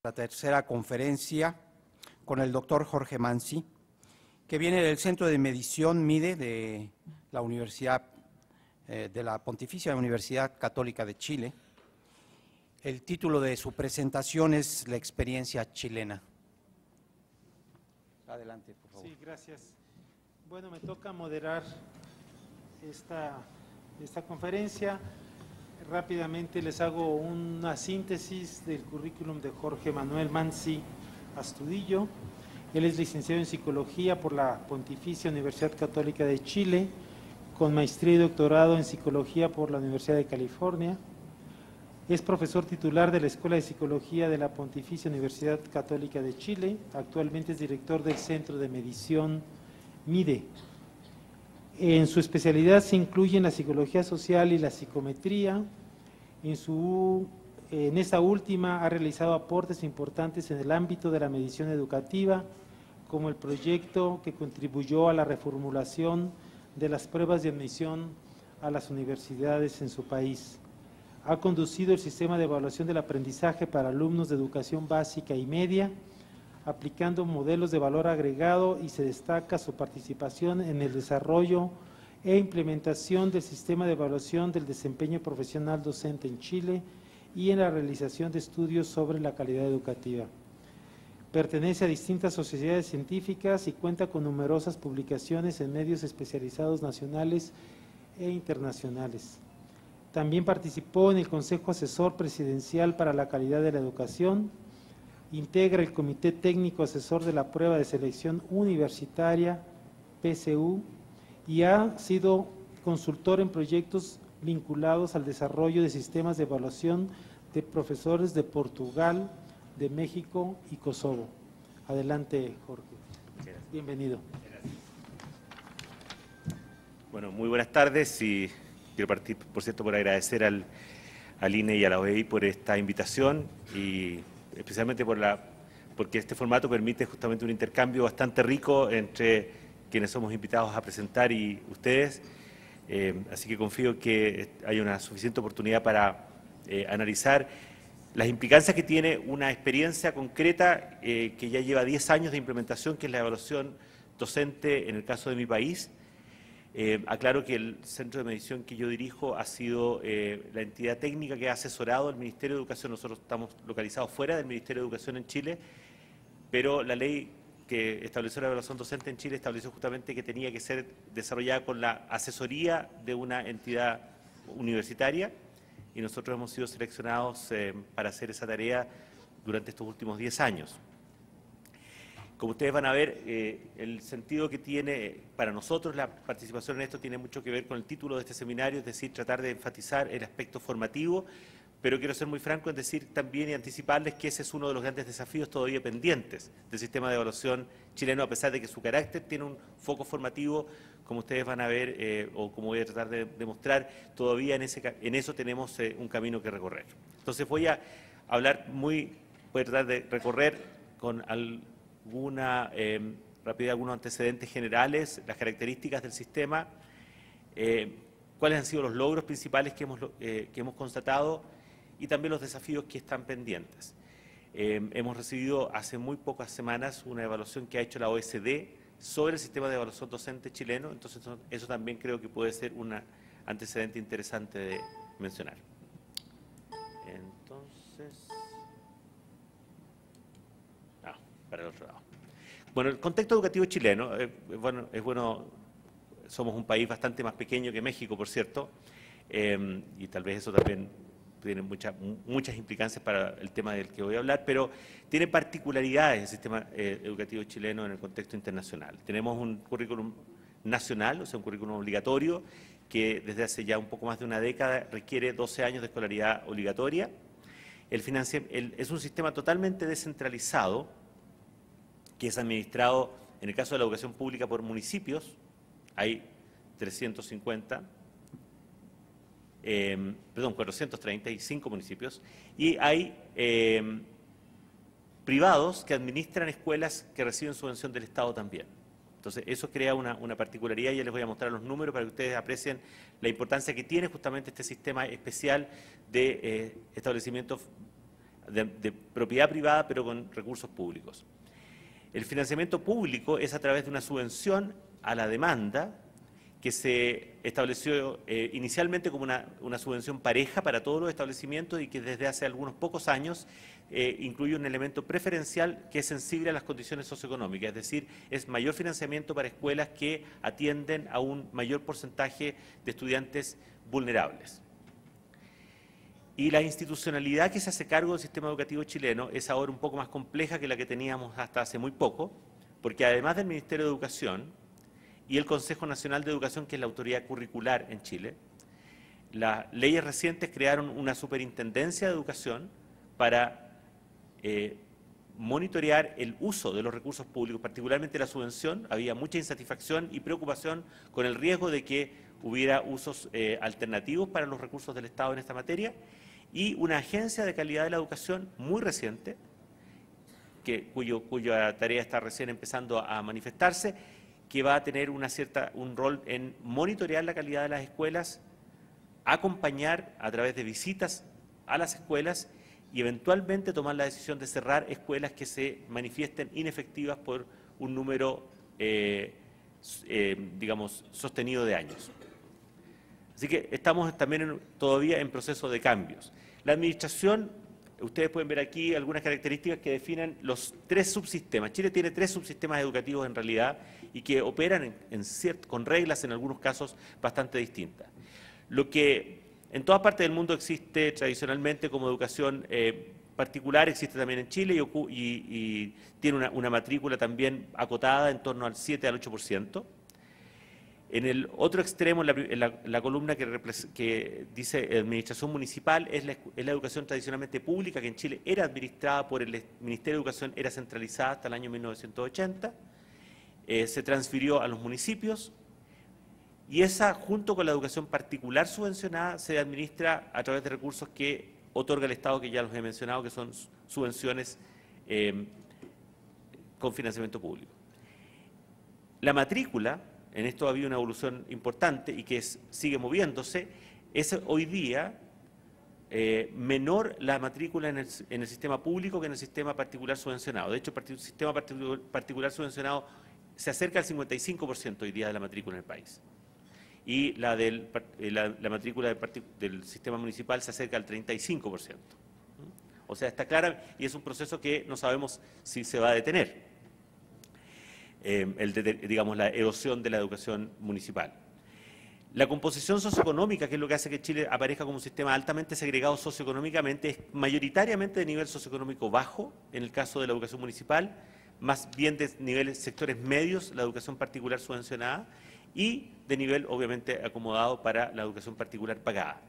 La tercera conferencia con el doctor Jorge Mansi, que viene del Centro de Medición MIDE de la Universidad, de la Pontificia Universidad Católica de Chile. El título de su presentación es La experiencia chilena. Adelante, por favor. Sí, gracias. Bueno, me toca moderar esta conferencia. Rápidamente les hago una síntesis del currículum de Jorge Manuel Mansi Astudillo. Él es licenciado en Psicología por la Pontificia Universidad Católica de Chile, con maestría y doctorado en Psicología por la Universidad de California. Es profesor titular de la Escuela de Psicología de la Pontificia Universidad Católica de Chile. Actualmente es director del Centro de Medición MIDE. En su especialidad se incluyen la psicología social y la psicometría. En esta última ha realizado aportes importantes en el ámbito de la medición educativa, como el proyecto que contribuyó a la reformulación de las pruebas de admisión a las universidades en su país. Ha conducido el sistema de evaluación del aprendizaje para alumnos de educación básica y media, aplicando modelos de valor agregado, y se destaca su participación en el desarrollo e implementación del sistema de evaluación del desempeño profesional docente en Chile y en la realización de estudios sobre la calidad educativa. Pertenece a distintas sociedades científicas y cuenta con numerosas publicaciones en medios especializados nacionales e internacionales. También participó en el Consejo Asesor Presidencial para la Calidad de la Educación. Integra el Comité Técnico Asesor de la Prueba de Selección Universitaria, PSU, y ha sido consultor en proyectos vinculados al desarrollo de sistemas de evaluación de profesores de Portugal, de México y Kosovo. Adelante, Jorge. Bienvenido. Gracias. Bueno, muy buenas tardes, y quiero partir, por cierto, por agradecer al INE y a la OEI por esta invitación, y especialmente porque este formato permite justamente un intercambio bastante rico entre quienes somos invitados a presentar y ustedes, así que confío que hay una suficiente oportunidad para analizar las implicancias que tiene una experiencia concreta que ya lleva 10 años de implementación, que es la evaluación docente en el caso de mi país. Aclaro que el centro de medición que yo dirijo ha sido la entidad técnica que ha asesorado al Ministerio de Educación. Nosotros estamos localizados fuera del Ministerio de Educación en Chile, pero la ley que estableció la evaluación docente en Chile estableció justamente que tenía que ser desarrollada con la asesoría de una entidad universitaria, y nosotros hemos sido seleccionados para hacer esa tarea durante estos últimos 10 años. Como ustedes van a ver, el sentido que tiene para nosotros la participación en esto tiene mucho que ver con el título de este seminario, es decir, tratar de enfatizar el aspecto formativo, pero quiero ser muy franco en decir también y anticiparles que ese es uno de los grandes desafíos todavía pendientes del sistema de evaluación chileno, a pesar de que su carácter tiene un foco formativo, como ustedes van a ver, o como voy a tratar de demostrar, todavía en eso tenemos un camino que recorrer. Entonces voy a tratar de recorrer con alguna rapidez algunos antecedentes generales, las características del sistema, cuáles han sido los logros principales que hemos constatado y también los desafíos que están pendientes. Hemos recibido hace muy pocas semanas una evaluación que ha hecho la OECD sobre el sistema de evaluación docente chileno, entonces eso también creo que puede ser un antecedente interesante de mencionar. Entonces, para el otro lado. Bueno, el contexto educativo chileno, somos un país bastante más pequeño que México, por cierto, y tal vez eso también tiene muchas implicancias para el tema del que voy a hablar, pero tiene particularidades el sistema educativo chileno en el contexto internacional. Tenemos un currículum nacional, o sea, un currículum obligatorio, que desde hace ya un poco más de una década requiere 12 años de escolaridad obligatoria. Es un sistema totalmente descentralizado, que es administrado, en el caso de la educación pública, por municipios. Hay 435 municipios, y hay privados que administran escuelas que reciben subvención del Estado también. Entonces, eso crea una particularidad, y ya les voy a mostrar los números para que ustedes aprecien la importancia que tiene justamente este sistema especial de establecimientos de propiedad privada, pero con recursos públicos. El financiamiento público es a través de una subvención a la demanda, que se estableció inicialmente como una subvención pareja para todos los establecimientos, y que desde hace algunos pocos años incluye un elemento preferencial que es sensible a las condiciones socioeconómicas, es decir, es mayor financiamiento para escuelas que atienden a un mayor porcentaje de estudiantes vulnerables. Y la institucionalidad que se hace cargo del sistema educativo chileno es ahora un poco más compleja que la que teníamos hasta hace muy poco, porque además del Ministerio de Educación y el Consejo Nacional de Educación, que es la autoridad curricular en Chile, las leyes recientes crearon una superintendencia de educación para monitorear el uso de los recursos públicos, particularmente la subvención. Había mucha insatisfacción y preocupación con el riesgo de que hubiera usos alternativos para los recursos del Estado en esta materia, y una agencia de calidad de la educación muy reciente, cuya tarea está recién empezando a manifestarse, que va a tener un rol en monitorear la calidad de las escuelas, acompañar a través de visitas a las escuelas y eventualmente tomar la decisión de cerrar escuelas que se manifiesten inefectivas por un número, digamos, sostenido de años. Así que estamos también todavía en proceso de cambios. La administración, ustedes pueden ver aquí algunas características que definen los tres subsistemas. Chile tiene tres subsistemas educativos en realidad, y que operan con reglas en algunos casos bastante distintas. Lo que en todas partes del mundo existe tradicionalmente como educación particular, existe también en Chile, y tiene una matrícula también acotada en torno al 7 al 8%. En el otro extremo, en la columna que dice administración municipal, es la educación tradicionalmente pública, que en Chile era administrada por el Ministerio de Educación, era centralizada hasta el año 1980, se transfirió a los municipios, y esa, junto con la educación particular subvencionada, se administra a través de recursos que otorga el Estado, que ya los he mencionado, que son subvenciones con financiamiento público. La matrícula, en esto ha habido una evolución importante y que sigue moviéndose, es hoy día menor la matrícula en el sistema público que en el sistema particular subvencionado. De hecho, el sistema particular subvencionado se acerca al 55% hoy día de la matrícula en el país. Y la matrícula del sistema municipal se acerca al 35%. O sea, está clara, y es un proceso que no sabemos si se va a detener. Digamos, la erosión de la educación municipal. La composición socioeconómica, que es lo que hace que Chile aparezca como un sistema altamente segregado socioeconómicamente, es mayoritariamente de nivel socioeconómico bajo, en el caso de la educación municipal, más bien de sectores medios, la educación particular subvencionada, y de nivel, obviamente, acomodado para la educación particular pagada.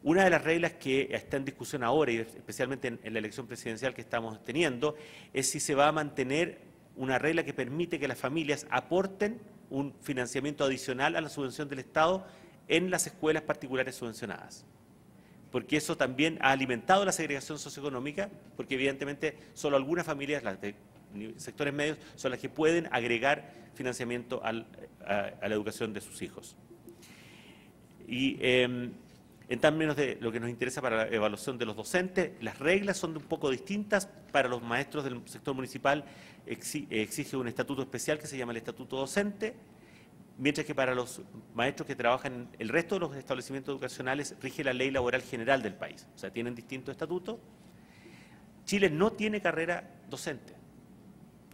Una de las reglas que está en discusión ahora, y especialmente en la elección presidencial que estamos teniendo, es si se va a mantener una regla que permite que las familias aporten un financiamiento adicional a la subvención del Estado en las escuelas particulares subvencionadas. Porque eso también ha alimentado la segregación socioeconómica, porque evidentemente solo algunas familias, las de sectores medios, son las que pueden agregar financiamiento a la educación de sus hijos. Y en términos de lo que nos interesa para la evaluación de los docentes, las reglas son un poco distintas. Para los maestros del sector municipal exige un estatuto especial que se llama el estatuto docente, mientras que para los maestros que trabajan en el resto de los establecimientos educacionales rige la ley laboral general del país. O sea, tienen distintos estatutos. Chile no tiene carrera docente.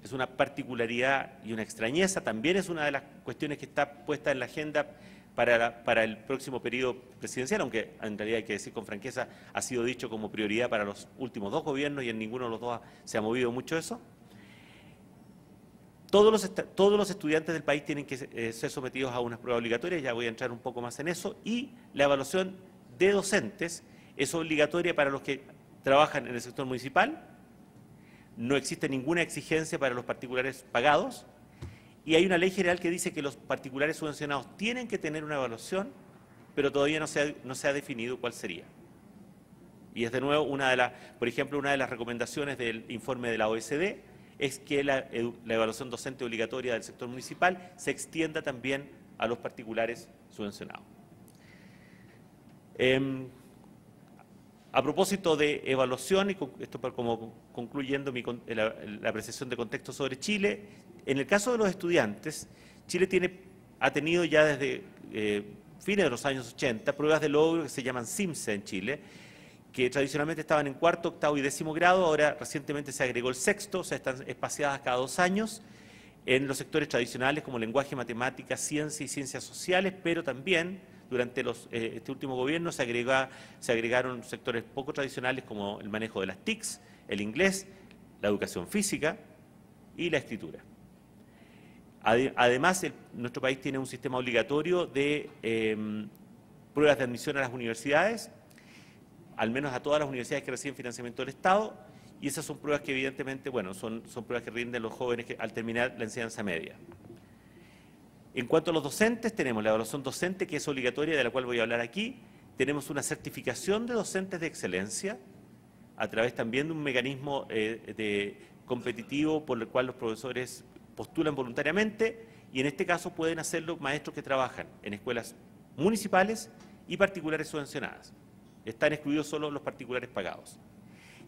Es una particularidad y una extrañeza. También es una de las cuestiones que está puesta en la agenda para el próximo periodo presidencial, aunque en realidad hay que decir con franqueza, ha sido dicho como prioridad para los últimos dos gobiernos y en ninguno de los dos se ha movido mucho eso. todos los estudiantes del país tienen que ser sometidos a unas pruebas obligatorias, ya voy a entrar un poco más en eso, y la evaluación de docentes es obligatoria para los que trabajan en el sector municipal, no existe ninguna exigencia para los particulares pagados, y hay una ley general que dice que los particulares subvencionados tienen que tener una evaluación, pero todavía no se ha definido cuál sería. Y es de nuevo por ejemplo, una de las recomendaciones del informe de la OECD es que la evaluación docente obligatoria del sector municipal se extienda también a los particulares subvencionados. A propósito de evaluación, y esto como concluyendo la apreciación de contexto sobre Chile, en el caso de los estudiantes, Chile ha tenido ya desde fines de los años 80 pruebas de logro que se llaman CIMSE en Chile, que tradicionalmente estaban en cuarto, octavo y 10º grado, ahora recientemente se agregó el sexto, o sea, están espaciadas cada 2 años en los sectores tradicionales como lenguaje, matemáticas, ciencia y ciencias sociales, pero también durante este último gobierno se agregaron sectores poco tradicionales como el manejo de las TICs, el inglés, la educación física y la escritura. Además, nuestro país tiene un sistema obligatorio de pruebas de admisión a las universidades, al menos a todas las universidades que reciben financiamiento del Estado, y esas son pruebas que evidentemente, bueno, son pruebas que rinden los jóvenes al terminar la enseñanza media. En cuanto a los docentes, tenemos la evaluación docente, que es obligatoria, de la cual voy a hablar aquí. Tenemos una certificación de docentes de excelencia, a través también de un mecanismo competitivo por el cual los profesores postulan voluntariamente, y en este caso pueden hacerlo maestros que trabajan en escuelas municipales y particulares subvencionadas. Están excluidos solo los particulares pagados.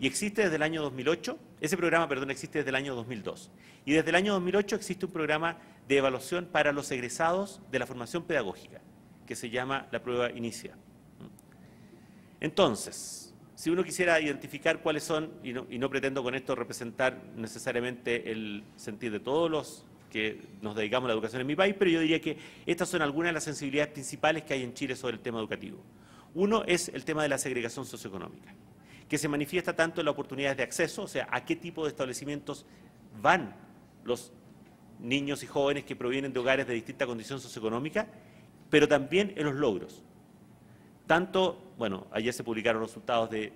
Y existe desde el año 2008, ese programa, perdón, existe desde el año 2002. Y desde el año 2008 existe un programa de evaluación para los egresados de la formación pedagógica, que se llama la prueba Inicia. Entonces, si uno quisiera identificar cuáles son, y no pretendo con esto representar necesariamente el sentir de todos los que nos dedicamos a la educación en mi país, pero yo diría que estas son algunas de las sensibilidades principales que hay en Chile sobre el tema educativo. Uno es el tema de la segregación socioeconómica, que se manifiesta tanto en las oportunidades de acceso, o sea, a qué tipo de establecimientos van los niños y jóvenes que provienen de hogares de distinta condición socioeconómica, pero también en los logros. Tanto, bueno, ayer se publicaron los resultados de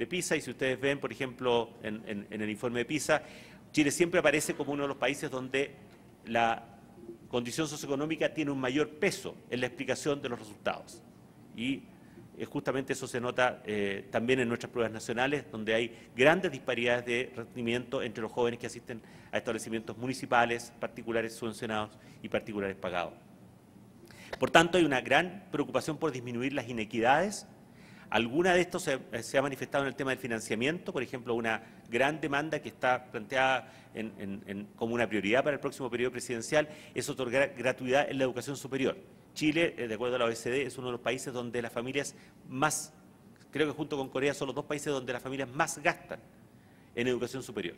PISA, y si ustedes ven, por ejemplo, en el informe de PISA, Chile siempre aparece como uno de los países donde la condición socioeconómica tiene un mayor peso en la explicación de los resultados. Y justamente eso se nota también en nuestras pruebas nacionales, donde hay grandes disparidades de rendimiento entre los jóvenes que asisten a establecimientos municipales, particulares subvencionados y particulares pagados. Por tanto, hay una gran preocupación por disminuir las inequidades. Alguna de estos se ha manifestado en el tema del financiamiento, por ejemplo, una gran demanda que está planteada como una prioridad para el próximo periodo presidencial es otorgar gratuidad en la educación superior. Chile, de acuerdo a la OECD, es uno de los países donde las familias más, creo que junto con Corea son los 2 países donde las familias más gastan en educación superior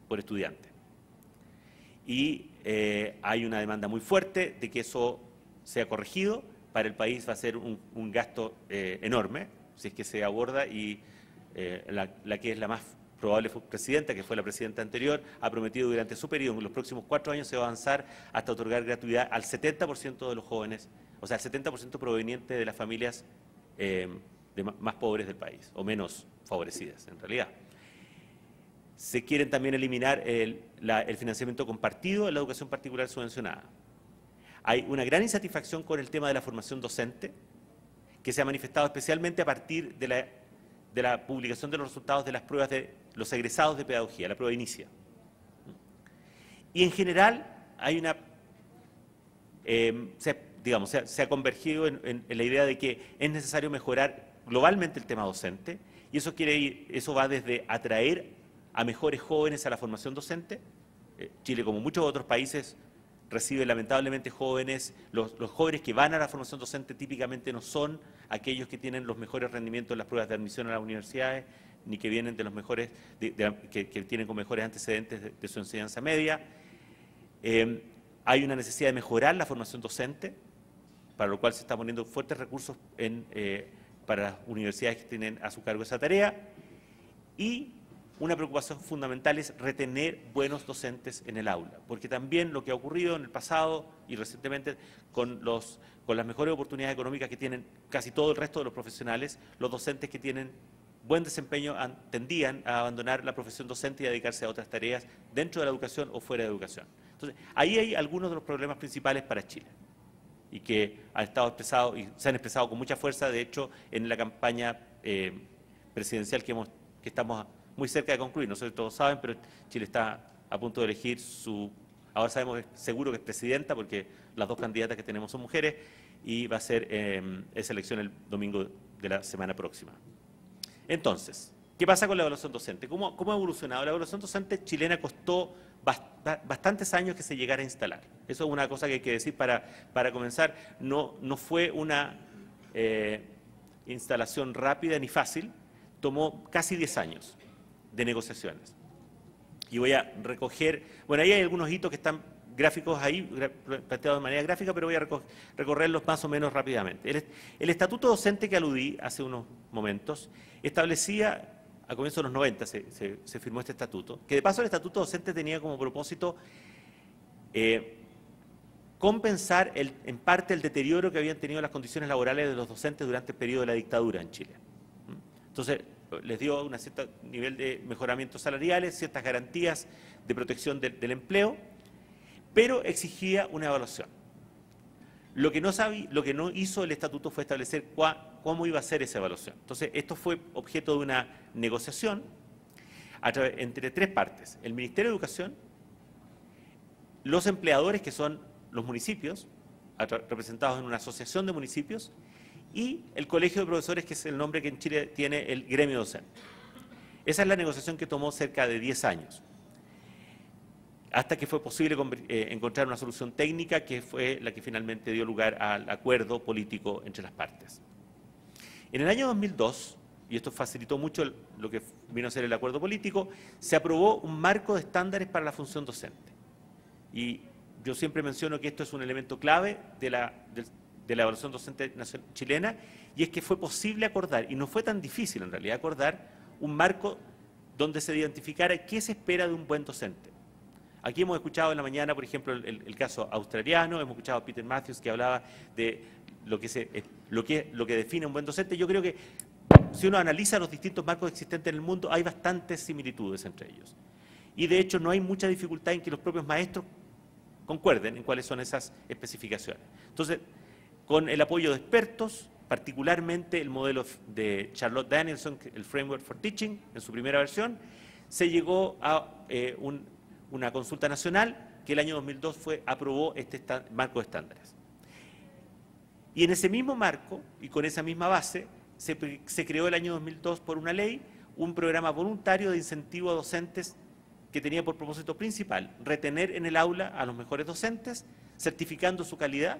por estudiante. Y hay una demanda muy fuerte de que eso sea corregido. Para el país va a ser un gasto enorme, si es que se aborda, y la que es la más probable presidenta, que fue la presidenta anterior, ha prometido durante su periodo, en los próximos 4 años se va a avanzar hasta otorgar gratuidad al 70% de los jóvenes, o sea, al 70% proveniente de las familias más pobres del país, o menos favorecidas, en realidad. Se quieren también eliminar el financiamiento compartido en la educación particular subvencionada. Hay una gran insatisfacción con el tema de la formación docente, que se ha manifestado especialmente a partir de la publicación de los resultados de las pruebas de los egresados de pedagogía, la prueba Inicia. Y en general hay se ha convergido en la idea de que es necesario mejorar globalmente el tema docente, y eso va desde atraer a mejores jóvenes a la formación docente. Chile, como muchos otros países, recibe lamentablemente jóvenes. Los jóvenes que van a la formación docente típicamente no son aquellos que tienen los mejores rendimientos en las pruebas de admisión a las universidades, ni que vienen de los mejores, que tienen con mejores antecedentes de su enseñanza media. Hay una necesidad de mejorar la formación docente, para lo cual se están poniendo fuertes recursos para las universidades que tienen a su cargo esa tarea. Y una preocupación fundamental es retener buenos docentes en el aula, porque también lo que ha ocurrido en el pasado y recientemente con las mejores oportunidades económicas que tienen casi todo el resto de los profesionales, los docentes que tienen buen desempeño tendían a abandonar la profesión docente y a dedicarse a otras tareas dentro de la educación o fuera de educación. Entonces, ahí hay algunos de los problemas principales para Chile y que han estado expresados y se han expresado con mucha fuerza, de hecho, en la campaña presidencial que estamos muy cerca de concluir. No sé si todos saben, pero Chile está a punto de elegir ahora sabemos seguro que es presidenta, porque las dos candidatas que tenemos son mujeres, y va a ser esa elección el domingo de la semana próxima. Entonces, ¿qué pasa con la evaluación docente? ¿Cómo ha evolucionado? La evaluación docente chilena costó bastantes años que se llegara a instalar. Eso es una cosa que hay que decir para comenzar. No fue una instalación rápida ni fácil, tomó casi 10 años de negociaciones. Y voy a recoger, bueno, ahí hay algunos hitos que están gráficos ahí, planteados de manera gráfica, pero voy a recorrerlos más o menos rápidamente. El estatuto docente que aludí hace unos momentos establecía, a comienzos de los 90 se firmó este estatuto, que de paso el estatuto docente tenía como propósito compensar en parte el deterioro que habían tenido las condiciones laborales de los docentes durante el periodo de la dictadura en Chile. Entonces, les dio un cierto nivel de mejoramiento salariales, ciertas garantías de protección del empleo, pero exigía una evaluación. Lo que no hizo el estatuto fue establecer cómo iba a ser esa evaluación. Entonces, esto fue objeto de una negociación entre tres partes: el Ministerio de Educación, los empleadores, que son los municipios, representados en una asociación de municipios, y el Colegio de Profesores, que es el nombre que en Chile tiene el gremio docente. Esa es la negociación que tomó cerca de 10 años, hasta que fue posible encontrar una solución técnica que fue la que finalmente dio lugar al acuerdo político entre las partes. En el año 2002, y esto facilitó mucho lo que vino a ser el acuerdo político, se aprobó un marco de estándares para la función docente. Y yo siempre menciono que esto es un elemento clave de la evaluación docente chilena, y es que fue posible acordar, y no fue tan difícil en realidad acordar, un marco donde se identificara qué se espera de un buen docente. Aquí hemos escuchado en la mañana, por ejemplo, el caso australiano, hemos escuchado a Peter Matthews que hablaba de lo que define un buen docente. Yo creo que si uno analiza los distintos marcos existentes en el mundo, hay bastantes similitudes entre ellos. Y de hecho no hay mucha dificultad en que los propios maestros concuerden en cuáles son esas especificaciones. Entonces, con el apoyo de expertos, particularmente el modelo de Charlotte Danielson, el Framework for Teaching, en su primera versión, se llegó a una consulta nacional que el año 2002 aprobó este marco de estándares. Y en ese mismo marco, y con esa misma base, se creó el año 2002 por una ley un programa voluntario de incentivo a docentes que tenía por propósito principal retener en el aula a los mejores docentes, certificando su calidad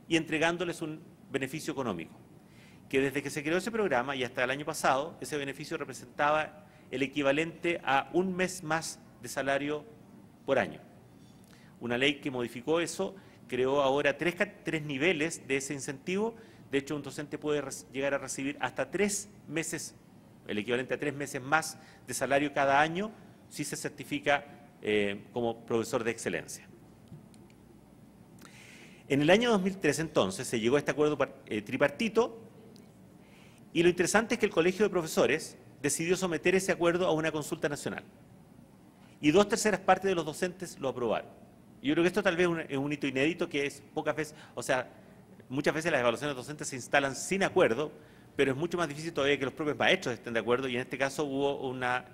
y entregándoles un beneficio económico, que desde que se creó ese programa y hasta el año pasado, ese beneficio representaba el equivalente a un mes más de salario por año. Una ley que modificó eso, creó ahora tres niveles de ese incentivo. De hecho, un docente puede llegar a recibir hasta 3 meses, el equivalente a 3 meses más de salario cada año, si se certifica como profesor de excelencia. En el año 2003, entonces, se llegó a este acuerdo tripartito, y lo interesante es que el Colegio de Profesores decidió someter ese acuerdo a una consulta nacional. Y 2/3 partes de los docentes lo aprobaron. Y yo creo que esto tal vez es un hito inédito, que es pocas veces, o sea, muchas veces las evaluaciones docentes se instalan sin acuerdo, pero es mucho más difícil todavía que los propios maestros estén de acuerdo, y en este caso hubo una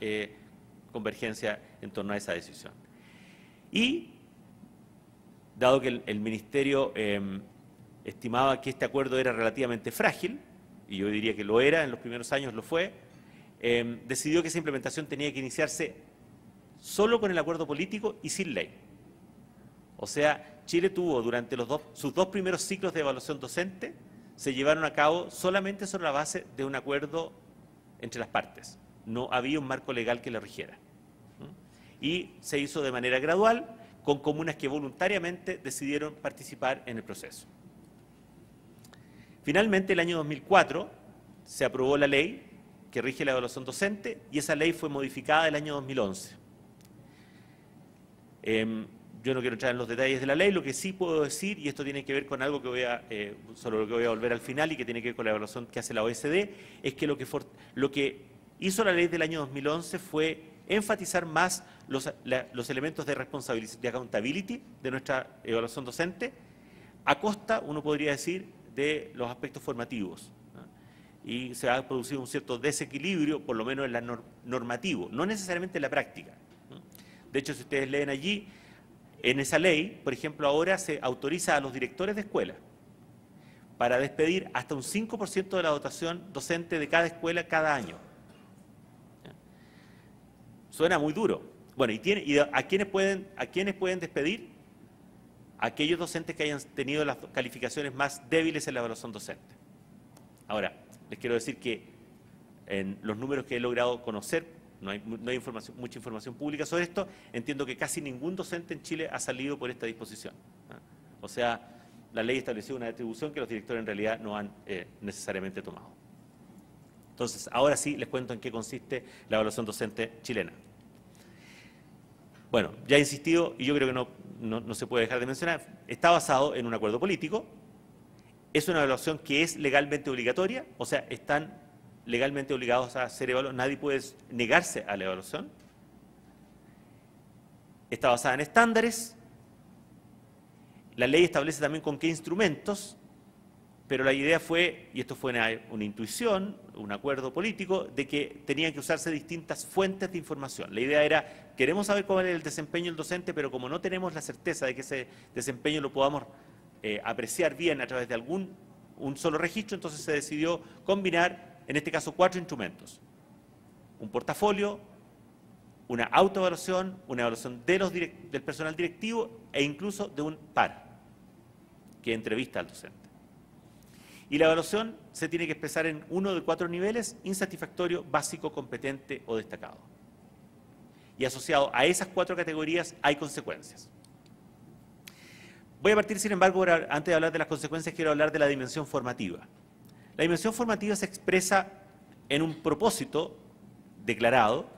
convergencia en torno a esa decisión. Y, dado que el Ministerio estimaba que este acuerdo era relativamente frágil, y yo diría que lo era, en los primeros años lo fue, decidió que esa implementación tenía que iniciarse solo con el acuerdo político y sin ley. O sea, Chile tuvo durante sus 2 primeros ciclos de evaluación docente, se llevaron a cabo solamente sobre la base de un acuerdo entre las partes. No había un marco legal que lo rigiera. Y se hizo de manera gradual, con comunas que voluntariamente decidieron participar en el proceso. Finalmente, el año 2004, se aprobó la ley que rige la evaluación docente y esa ley fue modificada el año 2011. Yo no quiero entrar en los detalles de la ley, lo que sí puedo decir, y esto tiene que ver con algo que sobre lo que voy a volver al final y que tiene que ver con la evaluación que hace la OECD, es que lo que hizo la ley del año 2011 fue enfatizar más los elementos de responsabilidad, de accountability de nuestra evaluación docente, a costa, uno podría decir, de los aspectos formativos, ¿no? Y se ha producido un cierto desequilibrio, por lo menos en la normativo, no necesariamente en la práctica, ¿no? De hecho, si ustedes leen allí, en esa ley, por ejemplo, ahora se autoriza a los directores de escuela para despedir hasta un 5% de la dotación docente de cada escuela cada año. Suena muy duro. Bueno, ¿a quiénes pueden despedir? Aquellos docentes que hayan tenido las calificaciones más débiles en la evaluación docente. Ahora, les quiero decir que en los números que he logrado conocer, no hay mucha información pública sobre esto, entiendo que casi ningún docente en Chile ha salido por esta disposición, ¿no? O sea, la ley estableció una atribución que los directores en realidad no han necesariamente tomado. Entonces, ahora sí les cuento en qué consiste la evaluación docente chilena. Bueno, ya he insistido, y yo creo que no se puede dejar de mencionar, está basado en un acuerdo político, es una evaluación que es legalmente obligatoria, o sea, están legalmente obligados a ser evaluados, nadie puede negarse a la evaluación. Está basada en estándares. La ley establece también con qué instrumentos, pero la idea fue, y esto fue una intuición, un acuerdo político, de que tenían que usarse distintas fuentes de información. La idea era, queremos saber cuál es el desempeño del docente, pero como no tenemos la certeza de que ese desempeño lo podamos apreciar bien a través de un solo registro, entonces se decidió combinar, en este caso, 4 instrumentos: un portafolio, una autoevaluación, una evaluación del personal directivo e incluso de un par que entrevista al docente. Y la evaluación se tiene que expresar en uno de 4 niveles: insatisfactorio, básico, competente o destacado. Y asociado a esas 4 categorías hay consecuencias. Voy a partir, sin embargo, antes de hablar de las consecuencias, quiero hablar de la dimensión formativa. La dimensión formativa se expresa en un propósito declarado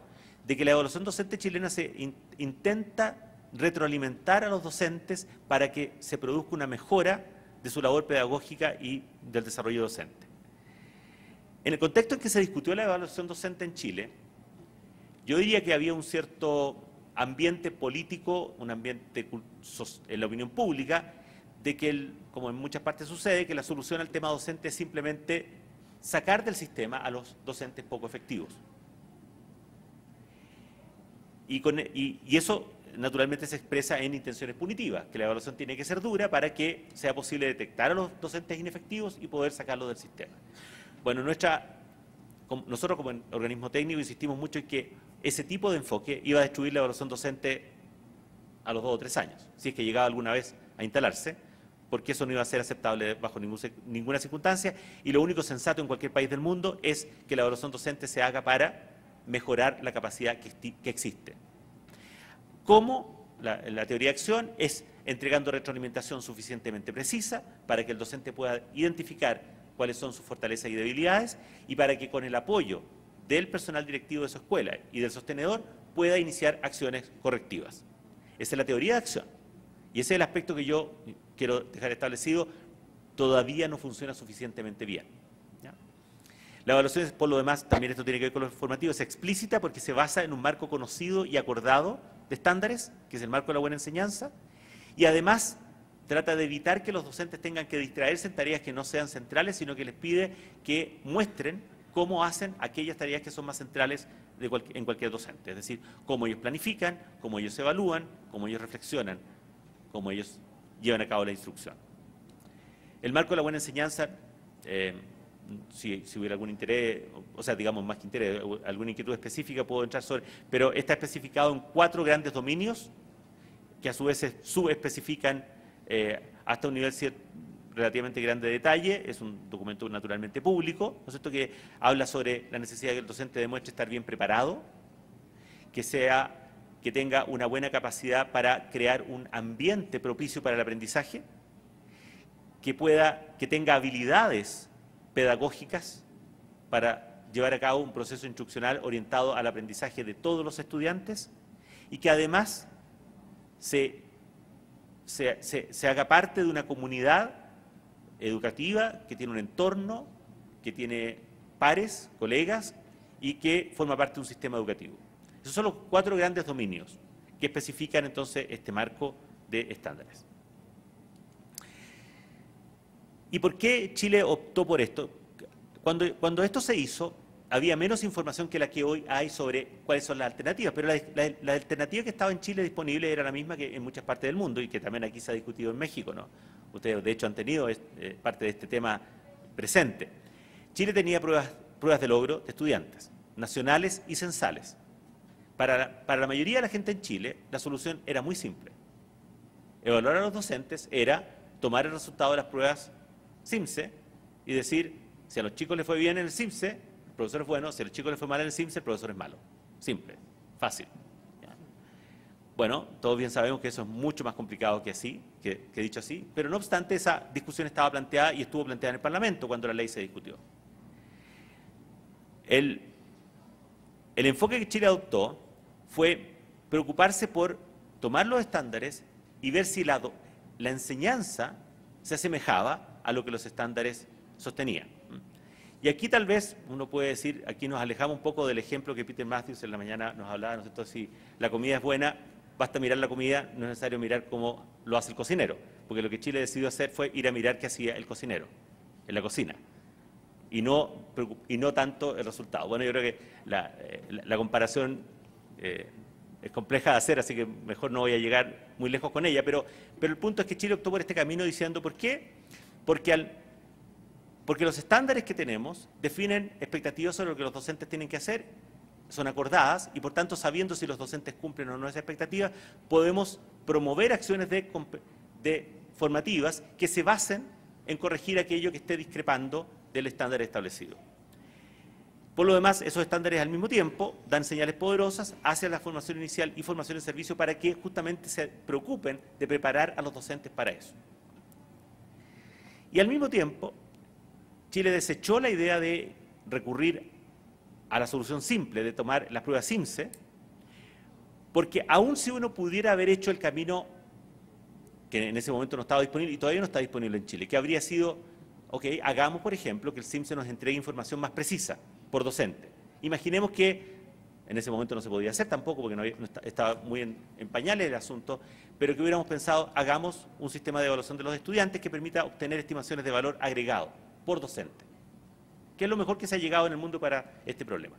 de que la evaluación docente chilena se intenta retroalimentar a los docentes para que se produzca una mejora de su labor pedagógica y del desarrollo docente. En el contexto en que se discutió la evaluación docente en Chile, yo diría que había un cierto ambiente político, un ambiente en la opinión pública, de que, como en muchas partes sucede, que la solución al tema docente es simplemente sacar del sistema a los docentes poco efectivos. Y eso naturalmente se expresa en intenciones punitivas, que la evaluación tiene que ser dura para que sea posible detectar a los docentes inefectivos y poder sacarlos del sistema. Bueno, nosotros como organismo técnico insistimos mucho en que ese tipo de enfoque iba a destruir la evaluación docente a los 2 o 3 años, si es que llegaba alguna vez a instalarse, porque eso no iba a ser aceptable bajo ninguna circunstancia, y lo único sensato en cualquier país del mundo es que la evaluación docente se haga para mejorar la capacidad que existe. ¿Cómo? La teoría de acción es entregando retroalimentación suficientemente precisa para que el docente pueda identificar cuáles son sus fortalezas y debilidades y para que con el apoyo del personal directivo de su escuela y del sostenedor pueda iniciar acciones correctivas. Esa es la teoría de acción. Y ese es el aspecto que yo quiero dejar establecido, todavía no funciona suficientemente bien, ¿ya? La evaluación, por lo demás, también esto tiene que ver con lo formativo, es explícita porque se basa en un marco conocido y acordado de estándares, que es el marco de la buena enseñanza, y además trata de evitar que los docentes tengan que distraerse en tareas que no sean centrales, sino que les pide que muestren cómo hacen aquellas tareas que son más centrales en cualquier docente, es decir, cómo ellos planifican, cómo ellos evalúan, cómo ellos reflexionan, cómo ellos llevan a cabo la instrucción. El marco de la buena enseñanza, si hubiera algún interés, o sea, digamos más que interés, alguna inquietud específica puedo entrar sobre, pero está especificado en 4 grandes dominios que a su vez se subespecifican hasta un nivel relativamente grande de detalle. Es un documento naturalmente público, ¿no es cierto?, que habla sobre la necesidad de que el docente demuestre estar bien preparado, que tenga una buena capacidad para crear un ambiente propicio para el aprendizaje, que tenga habilidades pedagógicas para llevar a cabo un proceso instruccional orientado al aprendizaje de todos los estudiantes y que además se haga parte de una comunidad educativa que tiene un entorno, que tiene pares, colegas y que forma parte de un sistema educativo. Esos son los 4 grandes dominios que especifican entonces este marco de estándares. ¿Y por qué Chile optó por esto? Cuando esto se hizo, había menos información que la que hoy hay sobre cuáles son las alternativas, pero la alternativa que estaba en Chile disponible era la misma que en muchas partes del mundo y que también aquí se ha discutido en México, ¿no? Ustedes, de hecho, han tenido parte de este tema presente. Chile tenía pruebas de logro de estudiantes, nacionales y censales. Para la mayoría de la gente en Chile, la solución era muy simple. Evaluar a los docentes era tomar el resultado de las pruebas CIMSE y decir, si a los chicos les fue bien en el CIMSE, el profesor es bueno, si a los chicos les fue mal en el CIMSE, el profesor es malo. Simple, fácil. ¿Ya? Bueno, todos bien sabemos que eso es mucho más complicado que así, que dicho así, pero no obstante esa discusión estaba planteada y estuvo planteada en el Parlamento cuando la ley se discutió. El enfoque que Chile adoptó fue preocuparse por tomar los estándares y ver si la enseñanza se asemejaba a lo que los estándares sostenían. Y aquí tal vez uno puede decir, aquí nos alejamos un poco del ejemplo que Peter Matthews en la mañana nos hablaba, ¿no es cierto? Si la comida es buena, basta mirar la comida, no es necesario mirar cómo lo hace el cocinero, porque lo que Chile decidió hacer fue ir a mirar qué hacía el cocinero en la cocina y no tanto el resultado. Bueno, yo creo que la comparación es compleja de hacer, así que mejor no voy a llegar muy lejos con ella, pero el punto es que Chile optó por este camino diciendo, ¿por qué? Porque los estándares que tenemos definen expectativas sobre lo que los docentes tienen que hacer, son acordadas y por tanto sabiendo si los docentes cumplen o no esa expectativa, podemos promover acciones formativas que se basen en corregir aquello que esté discrepando del estándar establecido. Por lo demás, esos estándares al mismo tiempo dan señales poderosas hacia la formación inicial y formación en servicio para que justamente se preocupen de preparar a los docentes para eso. Y al mismo tiempo, Chile desechó la idea de recurrir a la solución simple de tomar las pruebas CIMSE, porque aun si uno pudiera haber hecho el camino que en ese momento no estaba disponible y todavía no está disponible en Chile, que habría sido, ok, hagamos por ejemplo que el CIMSE nos entregue información más precisa por docente. Imaginemos que en ese momento no se podía hacer tampoco porque estaba muy en pañales el asunto, pero que hubiéramos pensado, hagamos un sistema de evaluación de los estudiantes que permita obtener estimaciones de valor agregado por docente, que es lo mejor que se ha llegado en el mundo para este problema.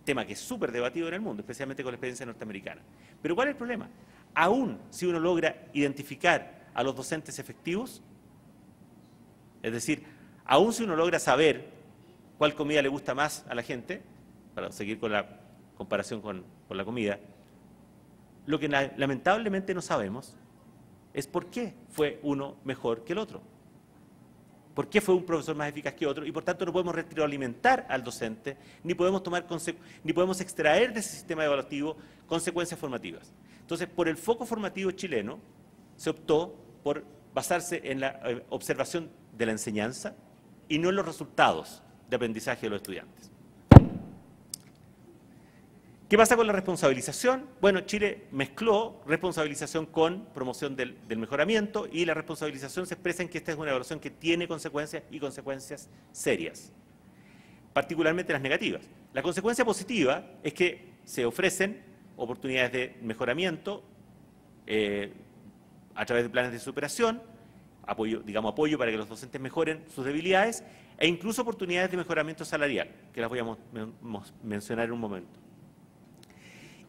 Tema que es súper debatido en el mundo, especialmente con la experiencia norteamericana. Pero ¿cuál es el problema? Aún si uno logra identificar a los docentes efectivos, es decir, aún si uno logra saber cuál comida le gusta más a la gente, para seguir con la comparación con la comida, lo que lamentablemente no sabemos es por qué fue uno mejor que el otro. ¿Por qué fue un profesor más eficaz que otro? Y por tanto no podemos retroalimentar al docente, ni podemos extraer de ese sistema evaluativo consecuencias formativas. Entonces, por el foco formativo chileno, se optó por basarse en la observación de la enseñanza y no en los resultados de aprendizaje de los estudiantes. ¿Qué pasa con la responsabilización? Bueno, Chile mezcló responsabilización con promoción del mejoramiento y la responsabilización se expresa en que esta es una evaluación que tiene consecuencias y consecuencias serias, particularmente las negativas. La consecuencia positiva es que se ofrecen oportunidades de mejoramiento a través de planes de superación, apoyo para que los docentes mejoren sus debilidades e incluso oportunidades de mejoramiento salarial, que las voy a mencionar en un momento.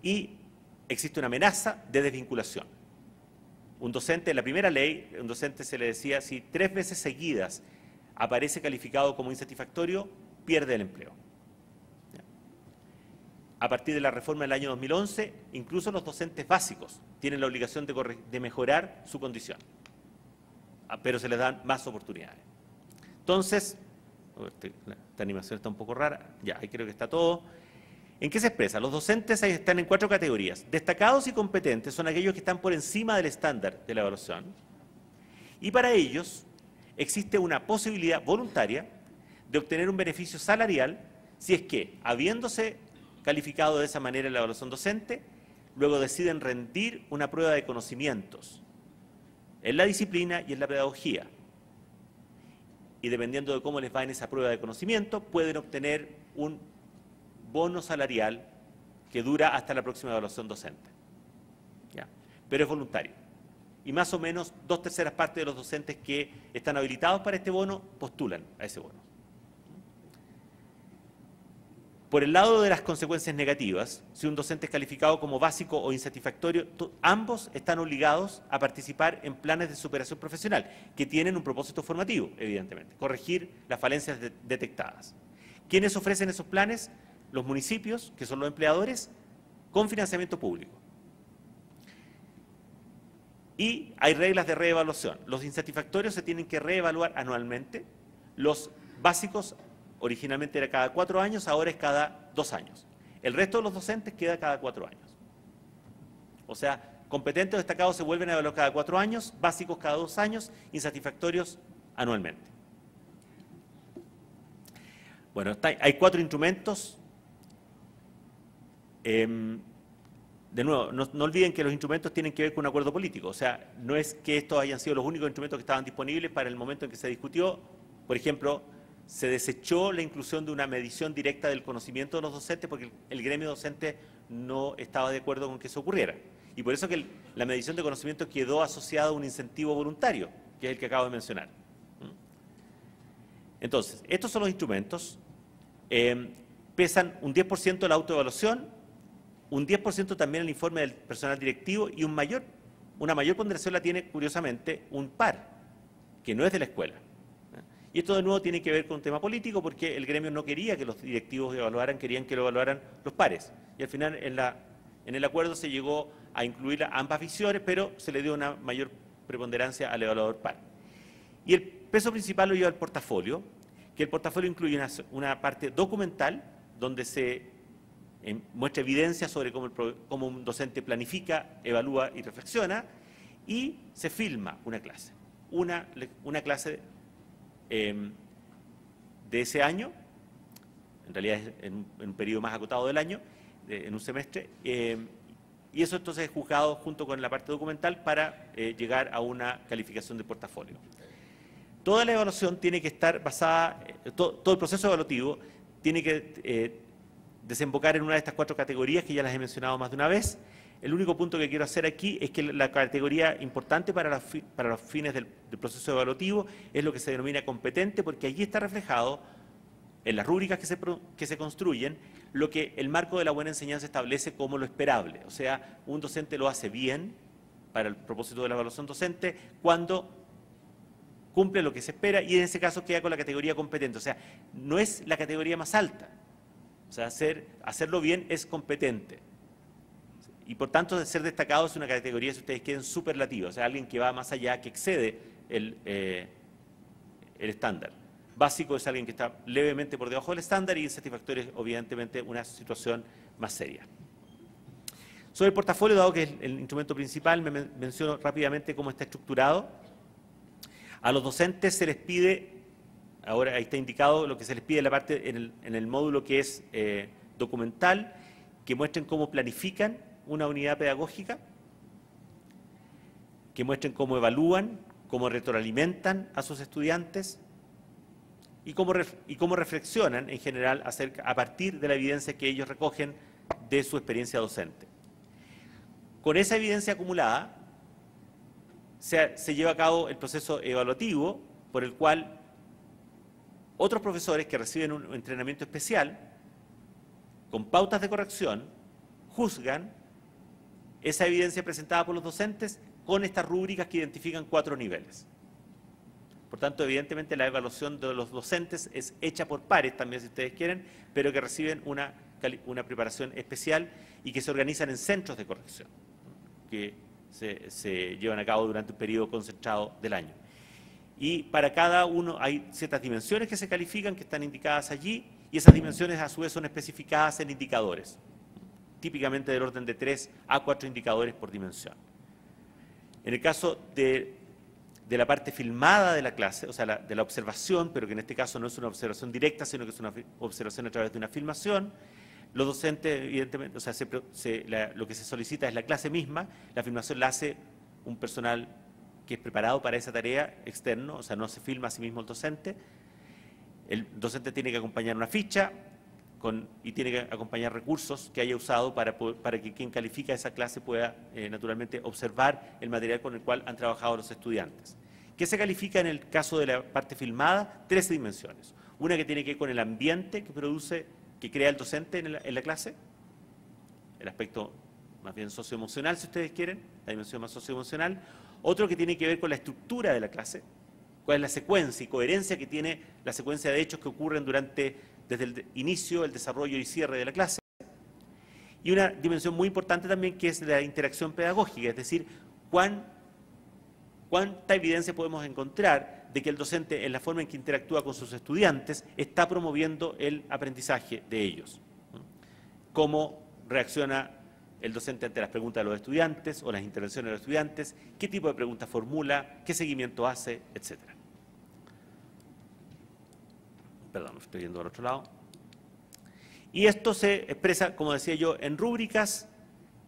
Y existe una amenaza de desvinculación. Un docente, en la primera ley, un docente se le decía, si 3 veces seguidas aparece calificado como insatisfactorio, pierde el empleo. A partir de la reforma del año 2011, incluso los docentes básicos tienen la obligación de mejorar su condición, pero se les dan más oportunidades. Entonces, esta animación está un poco rara, ya, ahí creo que está todo. ¿En qué se expresa? Los docentes están en 4 categorías. Destacados y competentes son aquellos que están por encima del estándar de la evaluación. Y para ellos existe una posibilidad voluntaria de obtener un beneficio salarial si es que, habiéndose calificado de esa manera en la evaluación docente, luego deciden rendir una prueba de conocimientos en la disciplina y en la pedagogía. Y dependiendo de cómo les va en esa prueba de conocimiento, pueden obtener un bono salarial que dura hasta la próxima evaluación docente. ¿Ya? Pero es voluntario. Y más o menos 2/3 partes de los docentes que están habilitados para este bono postulan a ese bono. Por el lado de las consecuencias negativas, si un docente es calificado como básico o insatisfactorio, ambos están obligados a participar en planes de superación profesional, que tienen un propósito formativo, evidentemente, corregir las falencias detectadas. ¿Quiénes ofrecen esos planes? Los municipios, que son los empleadores, con financiamiento público. Y hay reglas de reevaluación. Los insatisfactorios se tienen que reevaluar anualmente, los básicos originalmente era cada 4 años, ahora es cada 2 años. El resto de los docentes queda cada 4 años. O sea, competentes o destacados se vuelven a evaluar cada 4 años, básicos cada 2 años, insatisfactorios anualmente. Bueno, hay 4 instrumentos. De nuevo, no olviden que los instrumentos tienen que ver con un acuerdo político. O sea, no es que estos hayan sido los únicos instrumentos que estaban disponibles para el momento en que se discutió. Por ejemplo, se desechó la inclusión de una medición directa del conocimiento de los docentes porque el gremio docente no estaba de acuerdo con que eso ocurriera. Y por eso que la medición de conocimiento quedó asociada a un incentivo voluntario, que es el que acabo de mencionar. Entonces, estos son los instrumentos. Pesan un 10% la autoevaluación, un 10% también el informe del personal directivo y una mayor ponderación la tiene, curiosamente, un par, que no es de la escuela. Y esto de nuevo tiene que ver con un tema político porque el gremio no quería que los directivos evaluaran, querían que lo evaluaran los pares. Y al final en el acuerdo se llegó a incluir ambas visiones, pero se le dio una mayor preponderancia al evaluador par. Y el peso principal lo lleva el portafolio, que el portafolio incluye una parte documental donde se muestra evidencia sobre cómo un docente planifica, evalúa y reflexiona, y se filma una clase. Una clase de ese año, en realidad es en un periodo más acotado del año, en un semestre, y eso entonces es juzgado junto con la parte documental para llegar a una calificación de portafolio. Toda la evaluación tiene que estar basada, todo el proceso evaluativo tiene que desembocar en una de estas 4 categorías que ya las he mencionado más de una vez. El único punto que quiero hacer aquí es que la categoría importante para los fines del proceso evaluativo es lo que se denomina competente, porque allí está reflejado en las rúbricas que se construyen lo que el marco de la buena enseñanza establece como lo esperable. O sea, un docente lo hace bien para el propósito de la evaluación docente cuando cumple lo que se espera y en ese caso queda con la categoría competente. O sea, no es la categoría más alta. O sea, hacerlo bien es competente. Y por tanto, de ser destacado es una categoría, si ustedes quieren, superlativa, o sea, alguien que va más allá, que excede el estándar. Básico es alguien que está levemente por debajo del estándar y insatisfactorio es, obviamente, una situación más seria. Sobre el portafolio, dado que es el instrumento principal, me menciono rápidamente cómo está estructurado. A los docentes se les pide, ahora ahí está indicado lo que se les pide en la parte, en el módulo que es documental, que muestren cómo planifican una unidad pedagógica, que muestren cómo evalúan, cómo retroalimentan a sus estudiantes y cómo reflexionan en general a partir de la evidencia que ellos recogen de su experiencia docente. Con esa evidencia acumulada se lleva a cabo el proceso evaluativo por el cual otros profesores que reciben un entrenamiento especial con pautas de corrección juzgan esa evidencia presentada por los docentes con estas rúbricas que identifican 4 niveles. Por tanto, evidentemente la evaluación de los docentes es hecha por pares también, si ustedes quieren, pero que reciben una preparación especial y que se organizan en centros de corrección, que se llevan a cabo durante un periodo concentrado del año. Y para cada uno hay ciertas dimensiones que se califican, que están indicadas allí, y esas dimensiones a su vez son especificadas en indicadores, típicamente del orden de 3 a 4 indicadores por dimensión. En el caso de de la parte filmada de la clase, o sea, de la observación, pero que en este caso no es una observación directa, sino que es una observación a través de una filmación. Los docentes, evidentemente, o sea, lo que se solicita es la clase misma, la filmación la hace un personal que es preparado para esa tarea externo, o sea, no se filma a sí mismo el docente. El docente tiene que acompañar una ficha y tiene que acompañar recursos que haya usado para que quien califica esa clase pueda, naturalmente, observar el material con el cual han trabajado los estudiantes. ¿Qué se califica en el caso de la parte filmada? 13 dimensiones. Una que tiene que ver con el ambiente que crea el docente en la clase, el aspecto más bien socioemocional, si ustedes quieren, la dimensión más socioemocional. Otro que tiene que ver con la estructura de la clase, cuál es la secuencia y coherencia que tiene la secuencia de hechos que ocurren desde el inicio, el desarrollo y cierre de la clase. Y una dimensión muy importante también que es la interacción pedagógica, es decir, cuánta evidencia podemos encontrar de que el docente, en la forma en que interactúa con sus estudiantes, está promoviendo el aprendizaje de ellos. Cómo reacciona el docente ante las preguntas de los estudiantes o las intervenciones de los estudiantes, qué tipo de preguntas formula, qué seguimiento hace, etc. Perdón, estoy yendo al otro lado. Y esto se expresa, como decía yo, en rúbricas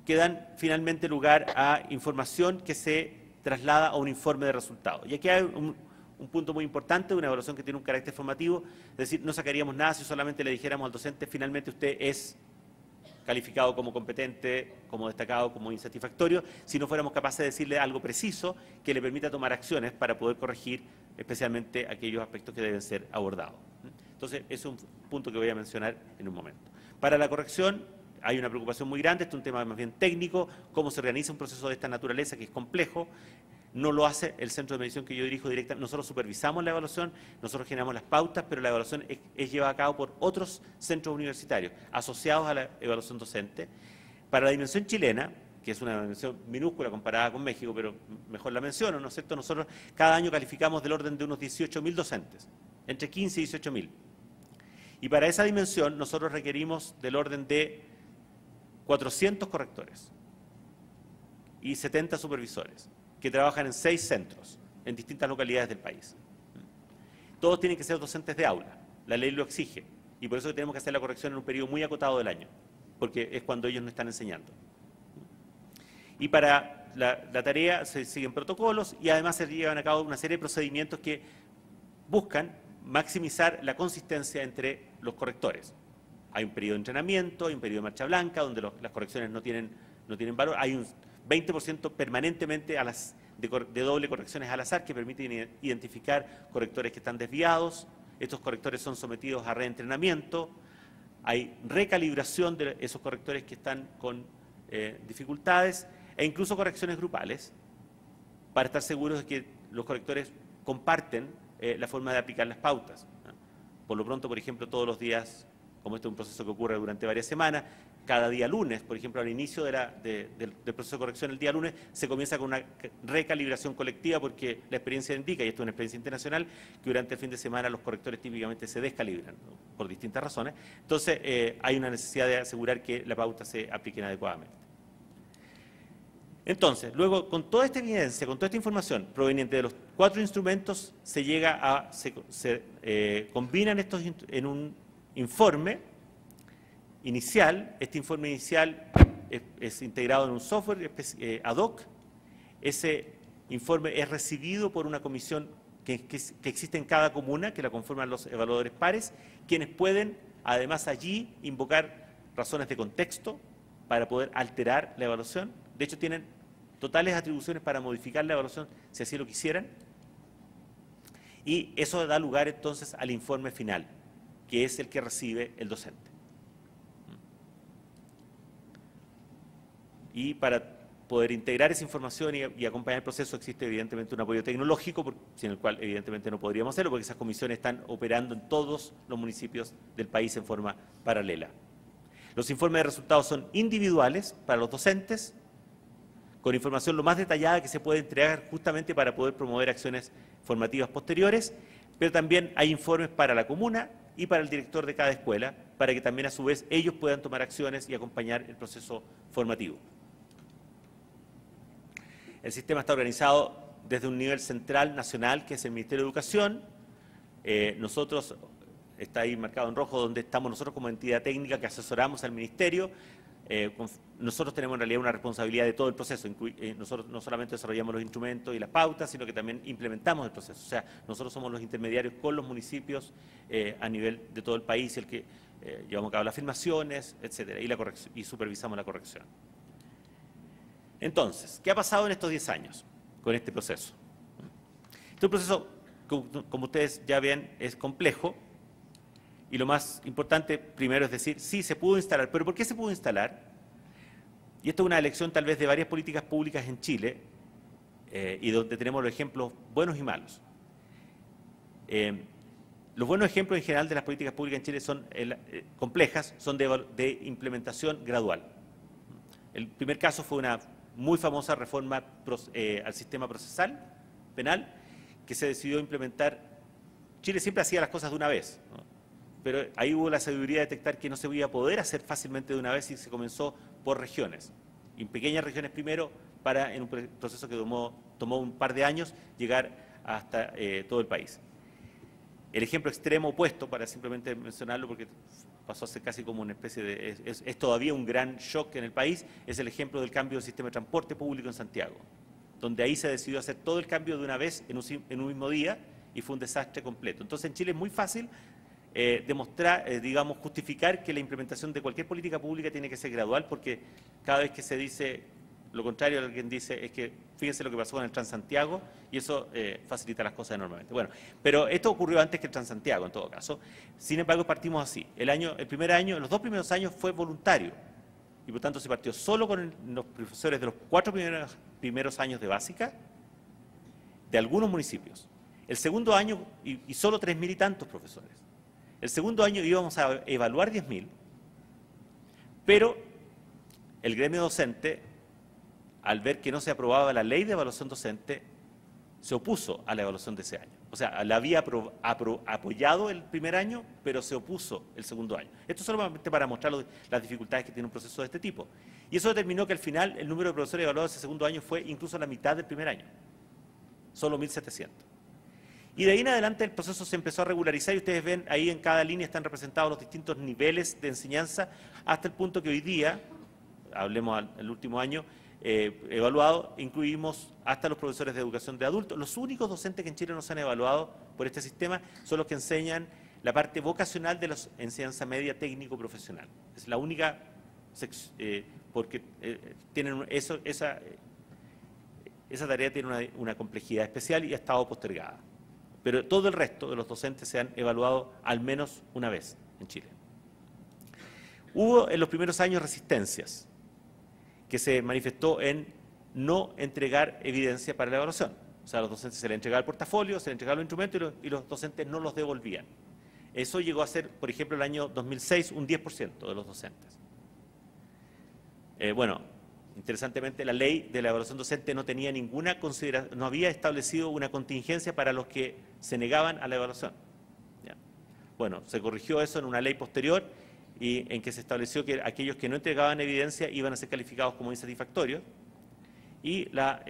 que dan finalmente lugar a información que se traslada a un informe de resultados. Y aquí hay un punto muy importante de una evaluación que tiene un carácter formativo, es decir, no sacaríamos nada si solamente le dijéramos al docente, finalmente usted es calificado como competente, como destacado, como insatisfactorio, si no fuéramos capaces de decirle algo preciso que le permita tomar acciones para poder corregir especialmente aquellos aspectos que deben ser abordados. Entonces, es un punto que voy a mencionar en un momento. Para la corrección hay una preocupación muy grande, este es un tema más bien técnico, cómo se organiza un proceso de esta naturaleza que es complejo. No lo hace el centro de medición que yo dirijo directamente. Nosotros supervisamos la evaluación, nosotros generamos las pautas, pero la evaluación es llevada a cabo por otros centros universitarios asociados a la evaluación docente. Para la dimensión chilena, que es una dimensión minúscula comparada con México, pero mejor la menciono, ¿no es cierto? Nosotros cada año calificamos del orden de unos 18.000 docentes, entre 15 y 18.000. Y para esa dimensión nosotros requerimos del orden de 400 correctores y 70 supervisores, que trabajan en 6 centros, en distintas localidades del país. Todos tienen que ser docentes de aula, la ley lo exige, y por eso tenemos que hacer la corrección en un periodo muy acotado del año, porque es cuando ellos no están enseñando. Y para la tarea se siguen protocolos y además se llevan a cabo una serie de procedimientos que buscan maximizar la consistencia entre los correctores. Hay un periodo de entrenamiento, hay un periodo de marcha blanca, donde las correcciones no tienen valor, hay un 20% permanentemente de doble correcciones al azar que permiten identificar correctores que están desviados. Estos correctores son sometidos a reentrenamiento. Hay recalibración de esos correctores que están con dificultades e incluso correcciones grupales para estar seguros de que los correctores comparten la forma de aplicar las pautas. Por lo pronto, por ejemplo, todos los días, como este es un proceso que ocurre durante varias semanas, cada día lunes, por ejemplo, al inicio del proceso de corrección el día lunes, se comienza con una recalibración colectiva porque la experiencia indica, y esto es una experiencia internacional, que durante el fin de semana los correctores típicamente se descalibran, ¿no? Por distintas razones. Entonces, hay una necesidad de asegurar que la pauta se aplique adecuadamente. Entonces, luego, con toda esta evidencia, con toda esta información proveniente de los 4 instrumentos, se combinan estos en un informe inicial. Este informe inicial es integrado en un software ad hoc. Ese informe es recibido por una comisión que existe en cada comuna, que la conforman los evaluadores pares, quienes pueden, además, allí invocar razones de contexto para poder alterar la evaluación. De hecho, tienen totales atribuciones para modificar la evaluación si así lo quisieran. Y eso da lugar entonces al informe final, que es el que recibe el docente. Y para poder integrar esa información y acompañar el proceso existe evidentemente un apoyo tecnológico, sin el cual evidentemente no podríamos hacerlo, porque esas comisiones están operando en todos los municipios del país en forma paralela. Los informes de resultados son individuales para los docentes, con información lo más detallada que se puede entregar justamente para poder promover acciones formativas posteriores, pero también hay informes para la comuna y para el director de cada escuela, para que también a su vez ellos puedan tomar acciones y acompañar el proceso formativo. El sistema está organizado desde un nivel central, nacional, que es el Ministerio de Educación. Nosotros, está ahí marcado en rojo, donde estamos nosotros como entidad técnica que asesoramos al Ministerio. Nosotros tenemos en realidad una responsabilidad de todo el proceso. Nosotros no solamente desarrollamos los instrumentos y las pautas, sino que también implementamos el proceso. O sea, nosotros somos los intermediarios con los municipios a nivel de todo el país, el que llevamos a cabo las filmaciones, etcétera, y supervisamos la corrección. Entonces, ¿qué ha pasado en estos 10 años con este proceso? Este proceso, como ustedes ya ven, es complejo. Y lo más importante, primero, es decir, sí, se pudo instalar. ¿Pero por qué se pudo instalar? Y esto es una elección tal vez de varias políticas públicas en Chile, y donde tenemos los ejemplos buenos y malos. Los buenos ejemplos en general de las políticas públicas en Chile son complejas, son de implementación gradual. El primer caso fue una muy famosa reforma al sistema procesal penal, que se decidió implementar. Chile siempre hacía las cosas de una vez, ¿no? Pero ahí hubo la sabiduría de detectar que no se iba a poder hacer fácilmente de una vez y se comenzó por regiones, en pequeñas regiones primero, para en un proceso que tomó un par de años llegar hasta todo el país. El ejemplo extremo opuesto, para simplemente mencionarlo porque pasó a ser casi como una especie de... es todavía un gran shock en el país, es el ejemplo del cambio del sistema de transporte público en Santiago, donde ahí se decidió hacer todo el cambio de una vez en un mismo día y fue un desastre completo. Entonces en Chile es muy fácil demostrar, digamos, justificar que la implementación de cualquier política pública tiene que ser gradual, porque cada vez que se dice lo contrario, alguien dice, es que fíjense lo que pasó con el Transantiago, y eso facilita las cosas enormemente. Bueno, pero esto ocurrió antes que el Transantiago, en todo caso. Sin embargo, partimos así. El primer año, los 2 primeros años fue voluntario, y por tanto se partió solo con los profesores de los 4 primeros años de básica, de algunos municipios. El segundo año, y solo 3.000 y tantos profesores. El segundo año íbamos a evaluar 10.000, pero el gremio docente, al ver que no se aprobaba la ley de evaluación docente, se opuso a la evaluación de ese año. O sea, la había apoyado el primer año, pero se opuso el segundo año. Esto solamente para mostrar las dificultades que tiene un proceso de este tipo. Y eso determinó que al final el número de profesores evaluados ese segundo año fue incluso la mitad del primer año, solo 1.700. Y de ahí en adelante el proceso se empezó a regularizar y ustedes ven ahí en cada línea están representados los distintos niveles de enseñanza hasta el punto que hoy día, hablemos del último año, evaluado, incluimos hasta los profesores de educación de adultos. Los únicos docentes que en Chile no se han evaluado por este sistema son los que enseñan la parte vocacional de la enseñanza media técnico-profesional. Es la única, porque tienen esa tarea tiene una complejidad especial y ha estado postergada. Pero todo el resto de los docentes se han evaluado al menos una vez en Chile. Hubo en los primeros años resistencias, que se manifestó en no entregar evidencia para la evaluación. O sea, a los docentes se les entregaba el portafolio, se les entregaban los instrumentos y los docentes no los devolvían. Eso llegó a ser, por ejemplo, el año 2006, un 10% de los docentes. Bueno, interesantemente, la ley de la evaluación docente no tenía ninguna consideración, no había establecido una contingencia para los que se negaban a la evaluación. ¿Ya? Bueno, se corrigió eso en una ley posterior y en que se estableció que aquellos que no entregaban evidencia iban a ser calificados como insatisfactorios y la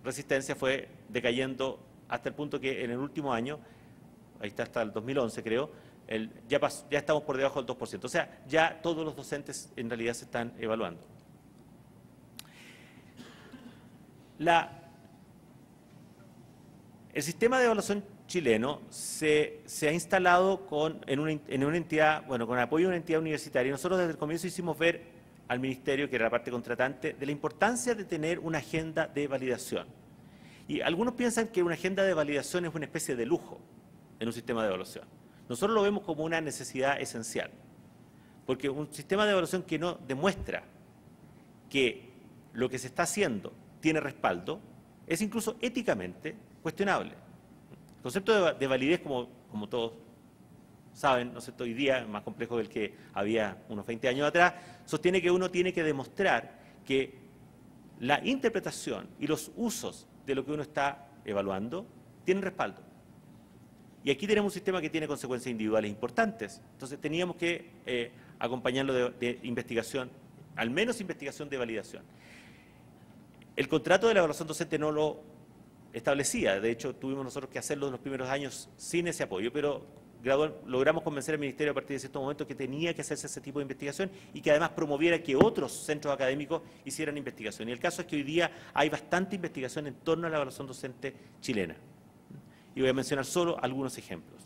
resistencia fue decayendo hasta el punto que en el último año, ahí está hasta el 2011 creo, ya estamos por debajo del 2%. O sea, ya todos los docentes en realidad se están evaluando. El sistema de evaluación chileno se ha instalado en una entidad, bueno, con el apoyo de una entidad universitaria. Nosotros desde el comienzo hicimos ver al Ministerio, que era la parte contratante, de la importancia de tener una agenda de validación. Y algunos piensan que una agenda de validación es una especie de lujo en un sistema de evaluación. Nosotros lo vemos como una necesidad esencial, porque un sistema de evaluación que no demuestra que lo que se está haciendo tiene respaldo, es incluso éticamente cuestionable. El concepto de validez, como todos saben, ¿no es cierto?, hoy día es más complejo del que había unos 20 años atrás, sostiene que uno tiene que demostrar que la interpretación y los usos de lo que uno está evaluando tienen respaldo. Y aquí tenemos un sistema que tiene consecuencias individuales importantes. Entonces teníamos que acompañarlo de investigación, al menos investigación de validación. El contrato de la evaluación docente no lo establecida. De hecho, tuvimos nosotros que hacerlo en los primeros años sin ese apoyo, pero logramos convencer al Ministerio a partir de cierto momento que tenía que hacerse ese tipo de investigación y que además promoviera que otros centros académicos hicieran investigación. Y el caso es que hoy día hay bastante investigación en torno a la evaluación docente chilena. Y voy a mencionar solo algunos ejemplos.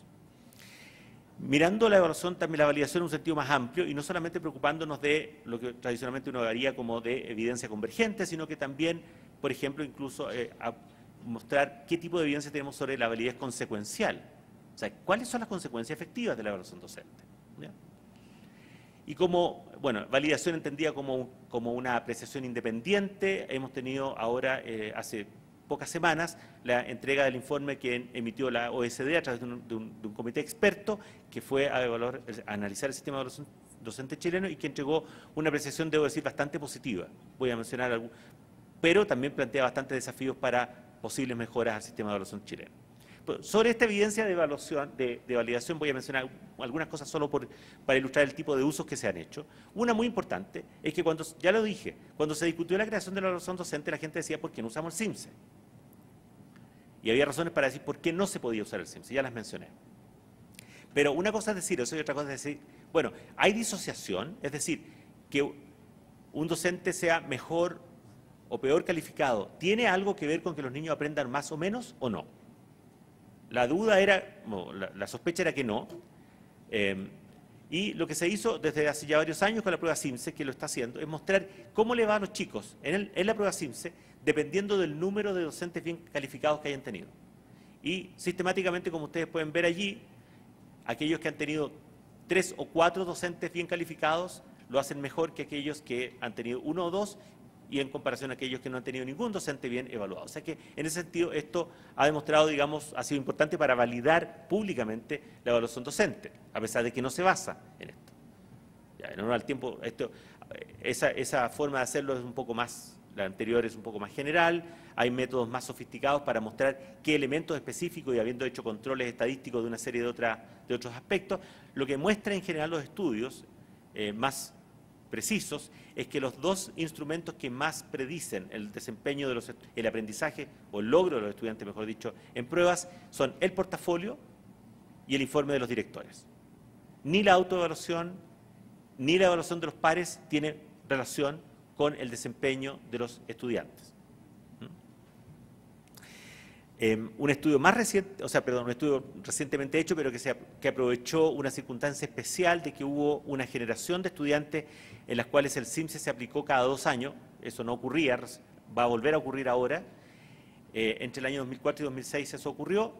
Mirando la evaluación, también la validación en un sentido más amplio y no solamente preocupándonos de lo que tradicionalmente uno haría como de evidencia convergente, sino que también, por ejemplo, incluso a mostrar qué tipo de evidencia tenemos sobre la validez consecuencial. O sea, ¿cuáles son las consecuencias efectivas de la evaluación docente? ¿Ya? Y como, bueno, validación entendida como una apreciación independiente, hemos tenido ahora, hace pocas semanas, la entrega del informe que emitió la OSD a través de un comité experto que fue a analizar el sistema de evaluación docente chileno y que entregó una apreciación, debo decir, bastante positiva. Voy a mencionar algo, pero también plantea bastantes desafíos para posibles mejoras al sistema de evaluación chileno. Sobre esta evidencia de evaluación, de validación, voy a mencionar algunas cosas solo para ilustrar el tipo de usos que se han hecho. Una muy importante es que cuando, ya lo dije, cuando se discutió la creación de la evaluación docente, la gente decía, ¿por qué no usamos el CIMSE? Y había razones para decir por qué no se podía usar el CIMSE, ya las mencioné. Pero una cosa es decir eso y otra cosa es decir, bueno, hay disociación, es decir, que un docente sea mejor o peor calificado, ¿tiene algo que ver con que los niños aprendan más o menos o no? La duda era, la sospecha era que no, y lo que se hizo desde hace ya varios años con la prueba CIMSE, que lo está haciendo, es mostrar cómo le va a los chicos en la prueba CIMSE, dependiendo del número de docentes bien calificados que hayan tenido. Y sistemáticamente, como ustedes pueden ver allí, aquellos que han tenido 3 o 4 docentes bien calificados lo hacen mejor que aquellos que han tenido 1 o 2, y en comparación a aquellos que no han tenido ningún docente bien evaluado. O sea que, en ese sentido, esto ha demostrado, digamos, ha sido importante para validar públicamente la evaluación docente, a pesar de que no se basa en esto. Ya, en honor al tiempo, esa forma de hacerlo es un poco más, la anterior es un poco más general, hay métodos más sofisticados para mostrar qué elementos específicos, y habiendo hecho controles estadísticos de una serie de otros aspectos, lo que muestra en general los estudios más precisos es que los dos instrumentos que más predicen el desempeño el aprendizaje o el logro de los estudiantes, mejor dicho, en pruebas, son el portafolio y el informe de los directores. Ni la autoevaluación ni la evaluación de los pares tiene relación con el desempeño de los estudiantes. Un estudio más reciente, un estudio recientemente hecho, pero que aprovechó una circunstancia especial de que hubo una generación de estudiantes en las cuales el CIMSE se aplicó cada 2 años, eso no ocurría, va a volver a ocurrir ahora, entre el año 2004 y 2006 eso ocurrió.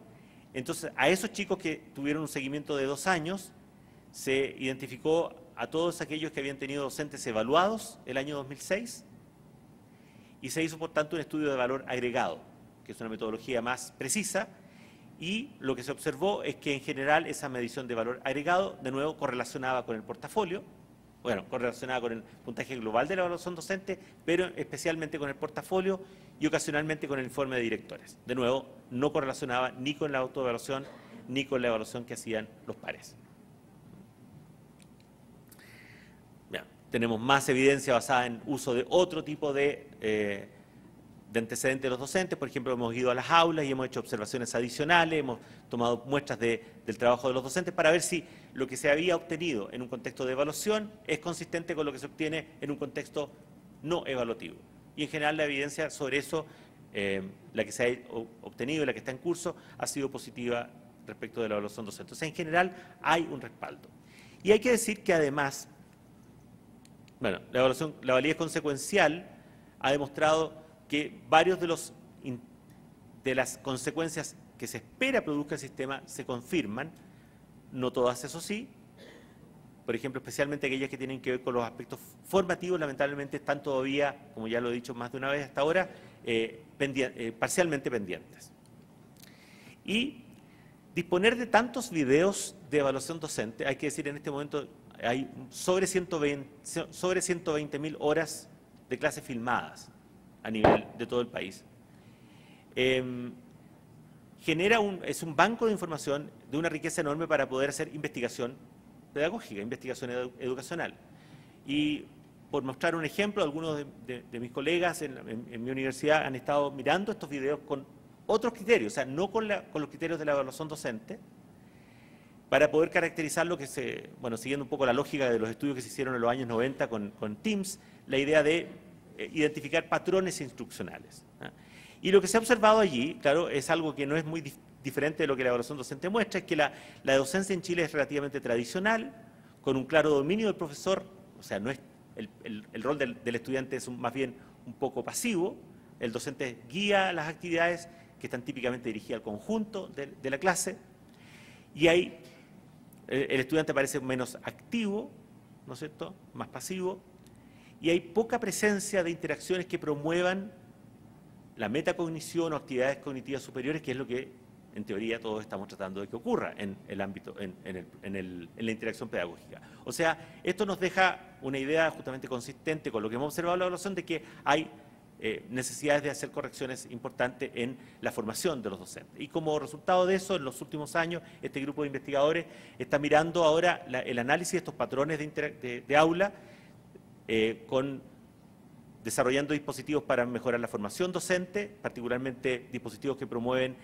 Entonces, a esos chicos que tuvieron un seguimiento de 2 años, se identificó a todos aquellos que habían tenido docentes evaluados el año 2006 y se hizo, por tanto, un estudio de valor agregado, que es una metodología más precisa, y lo que se observó es que en general esa medición de valor agregado, de nuevo, correlacionaba con el portafolio, correlacionaba con el puntaje global de la evaluación docente, pero especialmente con el portafolio y ocasionalmente con el informe de directores. De nuevo, no correlacionaba ni con la autoevaluación ni con la evaluación que hacían los pares. Bien, tenemos más evidencia basada en uso de otro tipo de antecedentes de los docentes. Por ejemplo, hemos ido a las aulas y hemos hecho observaciones adicionales, hemos tomado muestras del trabajo de los docentes para ver si lo que se había obtenido en un contexto de evaluación es consistente con lo que se obtiene en un contexto no evaluativo. Y en general la evidencia sobre eso, la que se ha obtenido y la que está en curso, ha sido positiva respecto de la evaluación docente. O sea, en general hay un respaldo. Y hay que decir que además, la validez consecuencial ha demostrado que varios de las consecuencias que se espera produzca el sistema se confirman, no todas, eso sí. Por ejemplo, especialmente aquellas que tienen que ver con los aspectos formativos, lamentablemente están todavía, como ya lo he dicho más de una vez hasta ahora, parcialmente pendientes. Y disponer de tantos videos de evaluación docente, hay que decir en este momento hay sobre 120.000 horas de clases filmadas a nivel de todo el país. Es un banco de información de una riqueza enorme para poder hacer investigación pedagógica, investigación educacional. Y por mostrar un ejemplo, algunos de mis colegas en mi universidad han estado mirando estos videos con otros criterios, o sea, no con los criterios de la evaluación docente, para poder caracterizar lo que bueno, siguiendo un poco la lógica de los estudios que se hicieron en los años 90 con TIMSS, la idea de identificar patrones instruccionales. Y lo que se ha observado allí, claro, es algo que no es muy diferente de lo que la evaluación docente muestra, es que la docencia en Chile es relativamente tradicional, con un claro dominio del profesor, o sea, no es el rol del estudiante es más bien un poco pasivo, el docente guía las actividades que están típicamente dirigidas al conjunto de la clase, y ahí el estudiante parece menos activo, ¿no es cierto?, más pasivo, y hay poca presencia de interacciones que promuevan la metacognición o actividades cognitivas superiores, que es lo que en teoría todos estamos tratando de que ocurra en el ámbito, en la interacción pedagógica. O sea, esto nos deja una idea justamente consistente con lo que hemos observado en la evaluación de que hay necesidades de hacer correcciones importantes en la formación de los docentes. Y como resultado de eso, en los últimos años, este grupo de investigadores está mirando ahora el análisis de estos patrones de aula, desarrollando dispositivos para mejorar la formación docente, particularmente dispositivos que promueven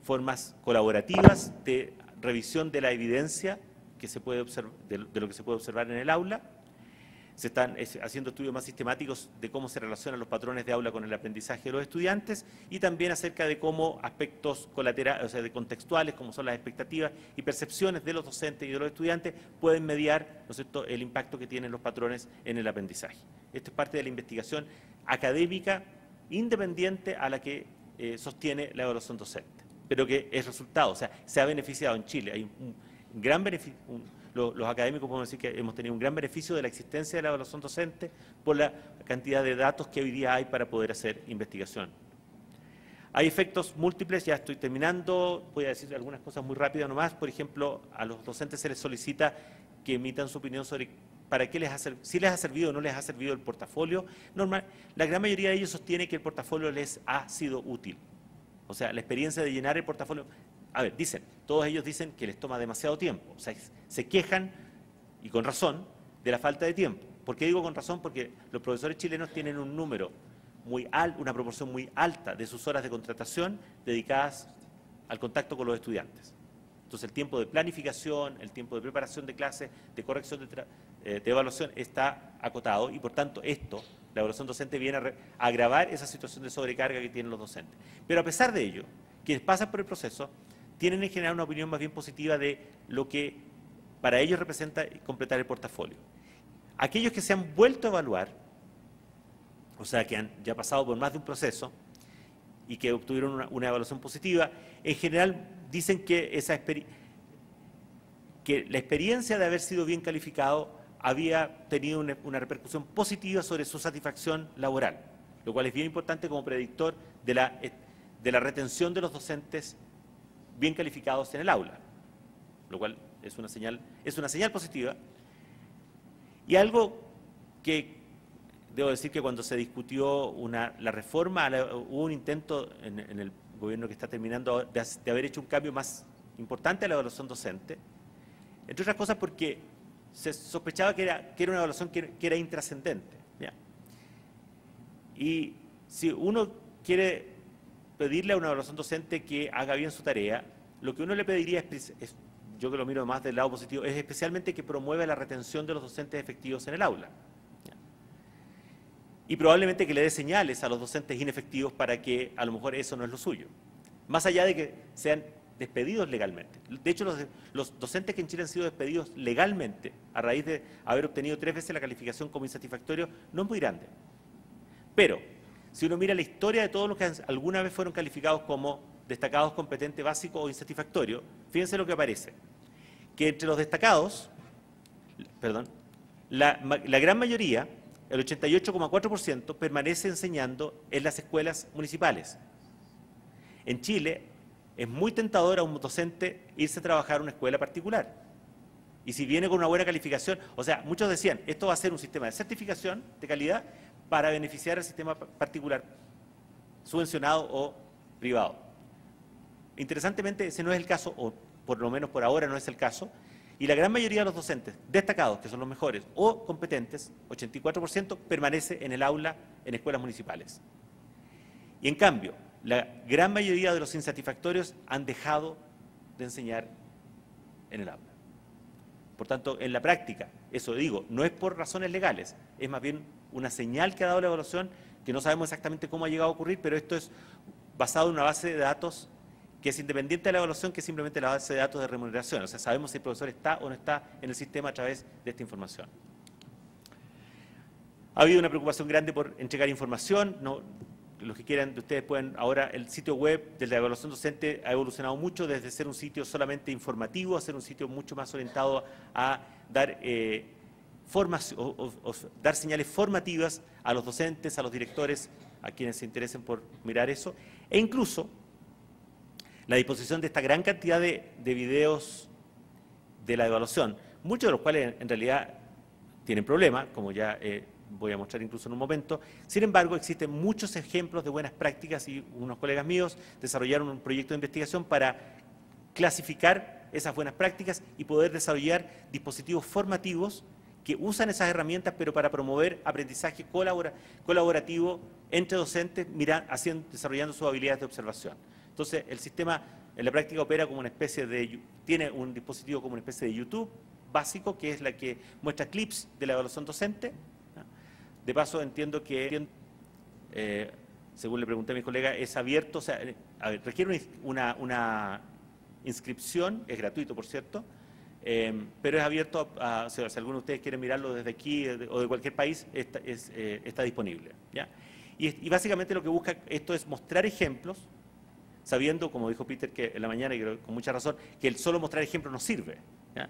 formas colaborativas de revisión de la evidencia que se puede observar, de lo que se puede observar en el aula. Se están haciendo estudios más sistemáticos de cómo se relacionan los patrones de aula con el aprendizaje de los estudiantes y también acerca de cómo aspectos colaterales, o sea, de contextuales, como son las expectativas y percepciones de los docentes y de los estudiantes, pueden mediar, ¿no es cierto?, el impacto que tienen los patrones en el aprendizaje. Esto es parte de la investigación académica independiente a la que sostiene la evaluación docente, pero que es resultado, o sea, se ha beneficiado en Chile. Hay un gran beneficio. Los académicos podemos decir que hemos tenido un gran beneficio de la existencia de la evaluación docente por la cantidad de datos que hoy día hay para poder hacer investigación. Hay efectos múltiples, ya estoy terminando, voy a decir algunas cosas muy rápidas nomás. Por ejemplo, a los docentes se les solicita que emitan su opinión sobre para qué si les ha servido o no les ha servido el portafolio. Normal, la gran mayoría de ellos sostiene que el portafolio les ha sido útil. O sea, la experiencia de llenar el portafolio. A ver, todos ellos dicen que les toma demasiado tiempo, o sea, se quejan, y con razón, de la falta de tiempo. ¿Por qué digo con razón? Porque los profesores chilenos tienen un número muy alto, una proporción muy alta de sus horas de contratación dedicadas al contacto con los estudiantes. Entonces el tiempo de planificación, el tiempo de preparación de clases, de corrección de evaluación está acotado y por tanto la evaluación docente viene a agravar esa situación de sobrecarga que tienen los docentes. Pero a pesar de ello, quienes pasan por el proceso tienen en general una opinión más bien positiva de lo que para ellos representa completar el portafolio. Aquellos que se han vuelto a evaluar, o sea, que han ya pasado por más de un proceso y que obtuvieron una evaluación positiva, en general dicen que la experiencia de haber sido bien calificado había tenido una repercusión positiva sobre su satisfacción laboral, lo cual es bien importante como predictor de la retención de los docentes bien calificados en el aula, lo cual es una señal positiva. Y algo que debo decir que cuando se discutió la reforma, hubo un intento en el gobierno que está terminando de haber hecho un cambio más importante a la evaluación docente, entre otras cosas porque se sospechaba que era una evaluación que era intrascendente, ¿ya? Y si uno quiere pedirle a una evaluación docente que haga bien su tarea, lo que uno le pediría es, yo que lo miro más del lado positivo, es especialmente que promueva la retención de los docentes efectivos en el aula. ¿Ya? Y probablemente que le dé señales a los docentes inefectivos para que a lo mejor eso no es lo suyo. Más allá de que sean despedidos legalmente. De hecho, los docentes que en Chile han sido despedidos legalmente a raíz de haber obtenido 3 veces la calificación como insatisfactorio no es muy grande. Pero si uno mira la historia de todos los que alguna vez fueron calificados como destacados, competentes, básicos o insatisfactorios, fíjense lo que aparece. Que entre los destacados, la gran mayoría, el 88,4%, permanece enseñando en las escuelas municipales. En Chile es muy tentador a un docente irse a trabajar a una escuela particular. Y si viene con una buena calificación, o sea, muchos decían, esto va a ser un sistema de certificación de calidad para beneficiar al sistema particular, subvencionado o privado. Interesantemente, ese no es el caso, o por lo menos por ahora no es el caso, y la gran mayoría de los docentes destacados, que son los mejores, o competentes, 84%, permanece en el aula en escuelas municipales. Y en cambio, la gran mayoría de los insatisfactorios han dejado de enseñar en el aula. Por tanto, en la práctica, eso digo, no es por razones legales, es más bien una señal que ha dado la evaluación, que no sabemos exactamente cómo ha llegado a ocurrir, pero esto es basado en una base de datos que es independiente de la evaluación, que es simplemente la base de datos de remuneración. O sea, sabemos si el profesor está o no está en el sistema a través de esta información. Ha habido una preocupación grande por entregar información. Los que quieran de ustedes pueden, ahora el sitio web de la evaluación docente ha evolucionado mucho desde ser un sitio solamente informativo a ser un sitio mucho más orientado a dar dar señales formativas a los docentes, a los directores, a quienes se interesen por mirar eso, e incluso la disposición de esta gran cantidad de videos de la evaluación, muchos de los cuales en realidad tienen problemas, como ya voy a mostrar incluso en un momento. Sin embargo, existen muchos ejemplos de buenas prácticas y unos colegas míos desarrollaron un proyecto de investigación para clasificar esas buenas prácticas y poder desarrollar dispositivos formativos que usan esas herramientas, pero para promover aprendizaje colaborativo entre docentes, desarrollando sus habilidades de observación. Entonces, el sistema en la práctica opera como una especie de, tiene un dispositivo como una especie de YouTube básico, que es la que muestra clips de la evaluación docente. De paso, entiendo que, según le pregunté a mi colega, es abierto, o sea, requiere una inscripción, es gratuito, por cierto, pero es abierto a, si alguno de ustedes quiere mirarlo desde aquí o de cualquier país, está disponible, ¿ya? Y básicamente lo que busca esto es mostrar ejemplos, sabiendo, como dijo Peter que en la mañana, y creo con mucha razón, que el solo mostrar ejemplos no sirve, ¿ya?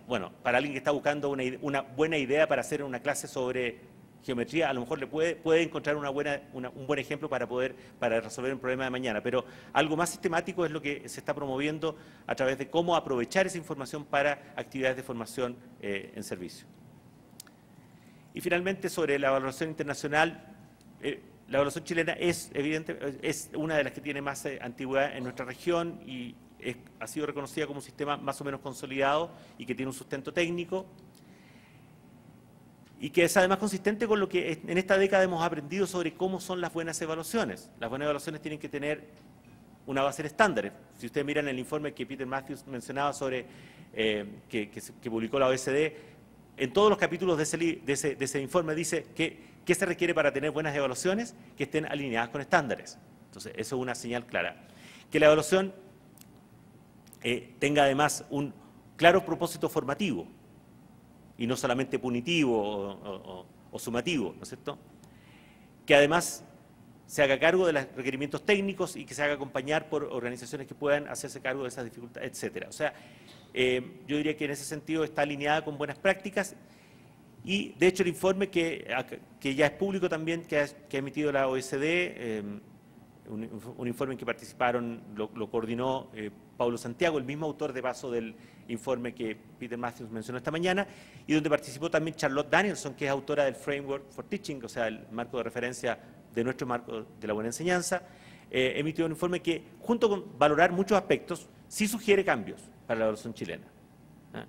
Bueno, para alguien que está buscando una buena idea para hacer una clase sobre geometría, a lo mejor le puede encontrar un buen ejemplo para resolver un problema de mañana, pero algo más sistemático es lo que se está promoviendo a través de cómo aprovechar esa información para actividades de formación en servicio. Y finalmente, sobre la evaluación internacional, la evaluación chilena es una de las que tiene más antigüedad en nuestra región y ha sido reconocida como un sistema más o menos consolidado y que tiene un sustento técnico, y que es además consistente con lo que en esta década hemos aprendido sobre cómo son las buenas evaluaciones. Las buenas evaluaciones tienen que tener una base de estándares. Si ustedes miran el informe que Peter Matthews mencionaba sobre que publicó la OECD, en todos los capítulos de ese informe dice qué se requiere para tener buenas evaluaciones que estén alineadas con estándares. Entonces, eso es una señal clara. Que la evaluación tenga además un claro propósito formativo, y no solamente punitivo o sumativo, ¿no es cierto? Que además se haga cargo de los requerimientos técnicos y que se haga acompañar por organizaciones que puedan hacerse cargo de esas dificultades, etcétera. O sea, yo diría que en ese sentido está alineada con buenas prácticas y, de hecho, el informe que ya es público también, que ha emitido la OECD, un informe en que participaron, lo coordinó Paulo Santiago, el mismo autor de paso del informe que Peter Matthews mencionó esta mañana, y donde participó también Charlotte Danielson, que es autora del Framework for Teaching, o sea, el marco de referencia de nuestro marco de la buena enseñanza. Emitió un informe que, junto con valorar muchos aspectos, sí sugiere cambios para la evaluación chilena.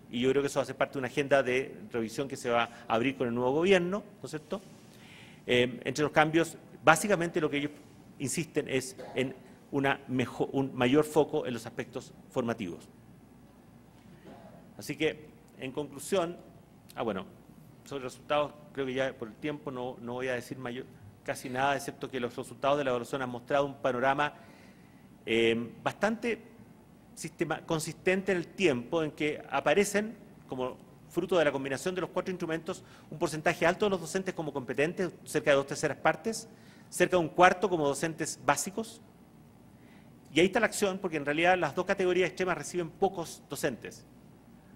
Y yo creo que eso va a ser parte de una agenda de revisión que se va a abrir con el nuevo gobierno, ¿no es cierto? Entre los cambios, básicamente lo que ellos insisten es en un mayor foco en los aspectos formativos. Así que, en conclusión, bueno, sobre resultados, creo que ya por el tiempo no voy a decir casi nada, excepto que los resultados de la evaluación han mostrado un panorama bastante consistente en el tiempo, en que aparecen, como fruto de la combinación de los 4 instrumentos, un porcentaje alto de los docentes como competentes, cerca de 2/3 partes, cerca de 1/4 como docentes básicos. Y ahí está la acción, porque en realidad las dos categorías extremas reciben pocos docentes.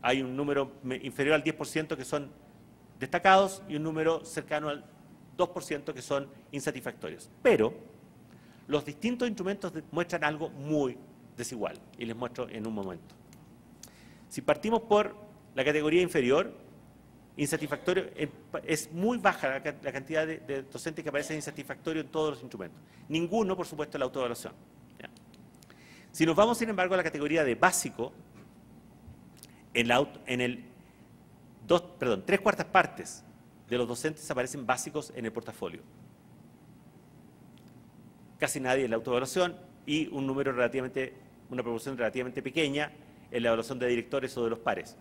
Hay un número inferior al 10% que son destacados y un número cercano al 2% que son insatisfactorios. Pero los distintos instrumentos muestran algo muy desigual, y les muestro en un momento. Si partimos por la categoría inferior, insatisfactorio, es muy baja la cantidad de docentes que aparecen insatisfactorios en todos los instrumentos. Ninguno, por supuesto, en la autoevaluación. ¿Ya? Si nos vamos, sin embargo, a la categoría de básico, en 3/4 partes de los docentes aparecen básicos en el portafolio. casi nadie en la autoevaluación y una proporción relativamente pequeña en la evaluación de directores o de los pares.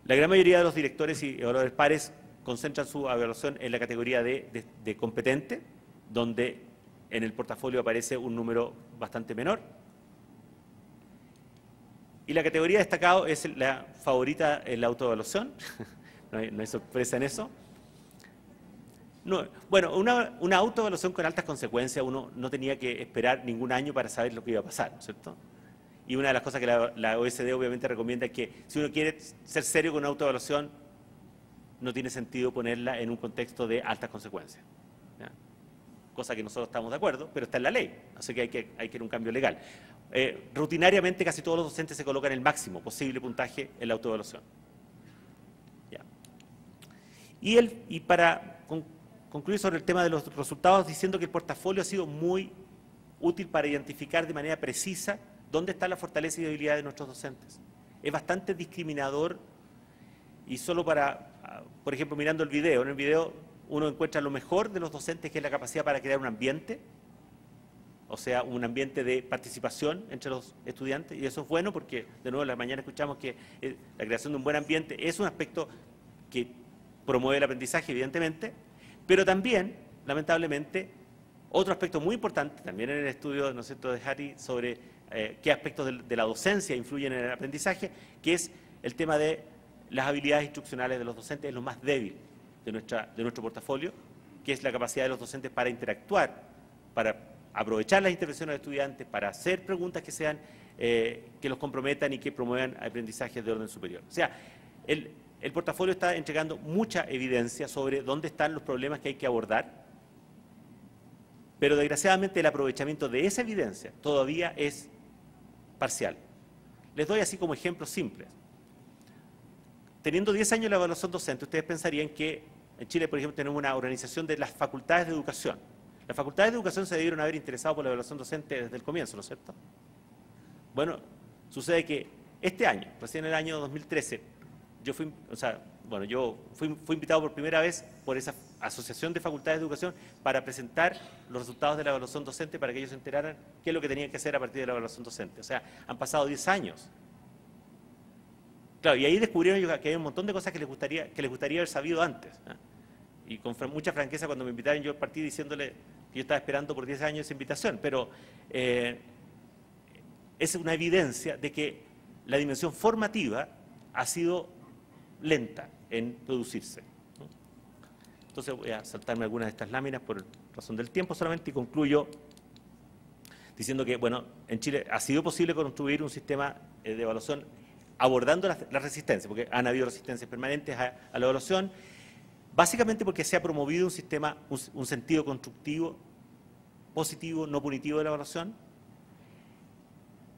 La gran mayoría de los directores y evaluadores pares concentran su evaluación en la categoría de competente, donde en el portafolio aparece un número bastante menor. Y la categoría destacado es la favorita en la autoevaluación, no hay sorpresa en eso. No, bueno, una autoevaluación con altas consecuencias, uno no tenía que esperar ningún año para saber lo que iba a pasar, ¿no es cierto? Y una de las cosas que la OECD obviamente recomienda es que si uno quiere ser serio con una autoevaluación, no tiene sentido ponerla en un contexto de altas consecuencias, ¿ya? Cosa que nosotros estamos de acuerdo, pero está en la ley, así que hay que ir a un cambio legal. Rutinariamente casi todos los docentes se colocan el máximo posible puntaje en la autoevaluación. ¿Ya? Y para concluir sobre el tema de los resultados, diciendo que el portafolio ha sido muy útil para identificar de manera precisa dónde está la fortaleza y debilidad de nuestros docentes. Es bastante discriminador y solo por ejemplo, mirando el video, en el video uno encuentra lo mejor de los docentes, que es la capacidad para crear un ambiente, o sea, un ambiente de participación entre los estudiantes, y eso es bueno porque, de nuevo, en la mañana escuchamos que la creación de un buen ambiente es un aspecto que promueve el aprendizaje, evidentemente, pero también, lamentablemente, otro aspecto muy importante, también en el estudio, ¿no es cierto?, de Harry, sobre qué aspectos de la docencia influyen en el aprendizaje, que es el tema de las habilidades instruccionales de los docentes, es lo más débil de nuestro portafolio, que es la capacidad de los docentes para interactuar, para aprovechar las intervenciones de estudiantes, para hacer preguntas que los comprometan y que promuevan aprendizajes de orden superior. O sea, el portafolio está entregando mucha evidencia sobre dónde están los problemas que hay que abordar, pero desgraciadamente el aprovechamiento de esa evidencia todavía es parcial. Les doy así como ejemplos simples. Teniendo 10 años la evaluación docente, ustedes pensarían que en Chile, por ejemplo, tenemos una organización de las facultades de educación. Las facultades de educación se debieron haber interesado por la evaluación docente desde el comienzo, ¿no es cierto? Bueno, sucede que este año, recién en el año 2013, yo fui invitado por primera vez por esa asociación de facultades de educación para presentar los resultados de la evaluación docente para que ellos se enteraran qué es lo que tenían que hacer a partir de la evaluación docente. O sea, han pasado 10 años. Claro, y ahí descubrieron que hay un montón de cosas que les gustaría haber sabido antes, ¿eh? Y con mucha franqueza, cuando me invitaron, yo partí diciéndole que yo estaba esperando por 10 años esa invitación, pero es una evidencia de que la dimensión formativa ha sido lenta en producirse, ¿no? Entonces voy a saltarme algunas de estas láminas por razón del tiempo solamente y concluyo diciendo que, bueno, en Chile ha sido posible construir un sistema de evaluación abordando la resistencia, porque han habido resistencias permanentes a la evaluación, básicamente porque se ha promovido un sistema, un sentido constructivo, positivo, no punitivo de la evaluación,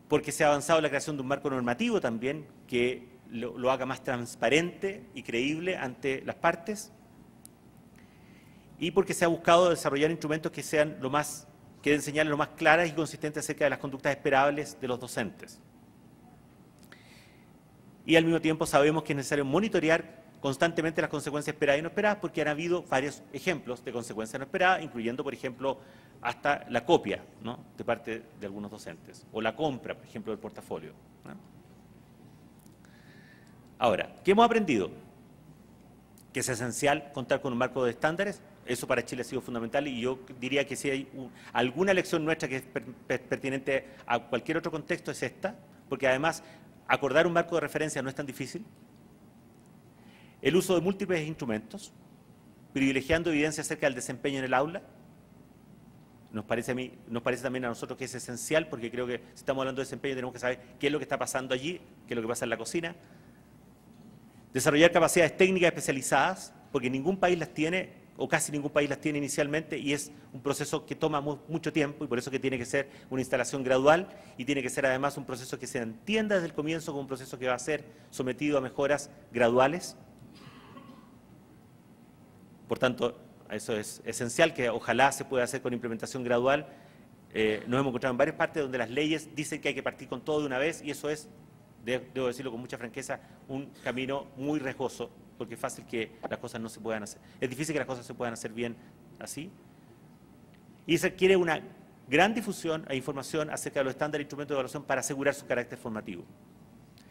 porque se ha avanzado en la creación de un marco normativo también que lo haga más transparente y creíble ante las partes, y porque se ha buscado desarrollar instrumentos que sean que den señales lo más claras y consistentes acerca de las conductas esperables de los docentes. Y al mismo tiempo sabemos que es necesario monitorear constantemente las consecuencias esperadas y no esperadas, porque han habido varios ejemplos de consecuencias no esperadas, incluyendo, por ejemplo, hasta la copia, ¿no?, de parte de algunos docentes, o la compra, por ejemplo, del portafolio, ¿no? Ahora, ¿qué hemos aprendido? Que es esencial contar con un marco de estándares. Eso para Chile ha sido fundamental, y yo diría que si hay alguna lección nuestra que es pertinente a cualquier otro contexto es esta, porque además acordar un marco de referencia no es tan difícil. El uso de múltiples instrumentos, privilegiando evidencia acerca del desempeño en el aula. Nos parece también a nosotros que es esencial, porque creo que si estamos hablando de desempeño tenemos que saber qué es lo que está pasando allí, qué es lo que pasa en la cocina. Desarrollar capacidades técnicas especializadas, porque ningún país las tiene, o casi ningún país las tiene inicialmente, y es un proceso que toma mucho tiempo, y por eso que tiene que ser una instalación gradual, y tiene que ser además un proceso que se entienda desde el comienzo como un proceso que va a ser sometido a mejoras graduales. Por tanto, eso es esencial, que ojalá se pueda hacer con implementación gradual. Nos hemos encontrado en varias partes donde las leyes dicen que hay que partir con todo de una vez, y eso es, debo decirlo con mucha franqueza, un camino muy riesgoso, porque es fácil que las cosas no se puedan hacer. Es difícil que las cosas se puedan hacer bien así. Y se requiere una gran difusión e información acerca de los estándares e instrumentos de evaluación para asegurar su carácter formativo.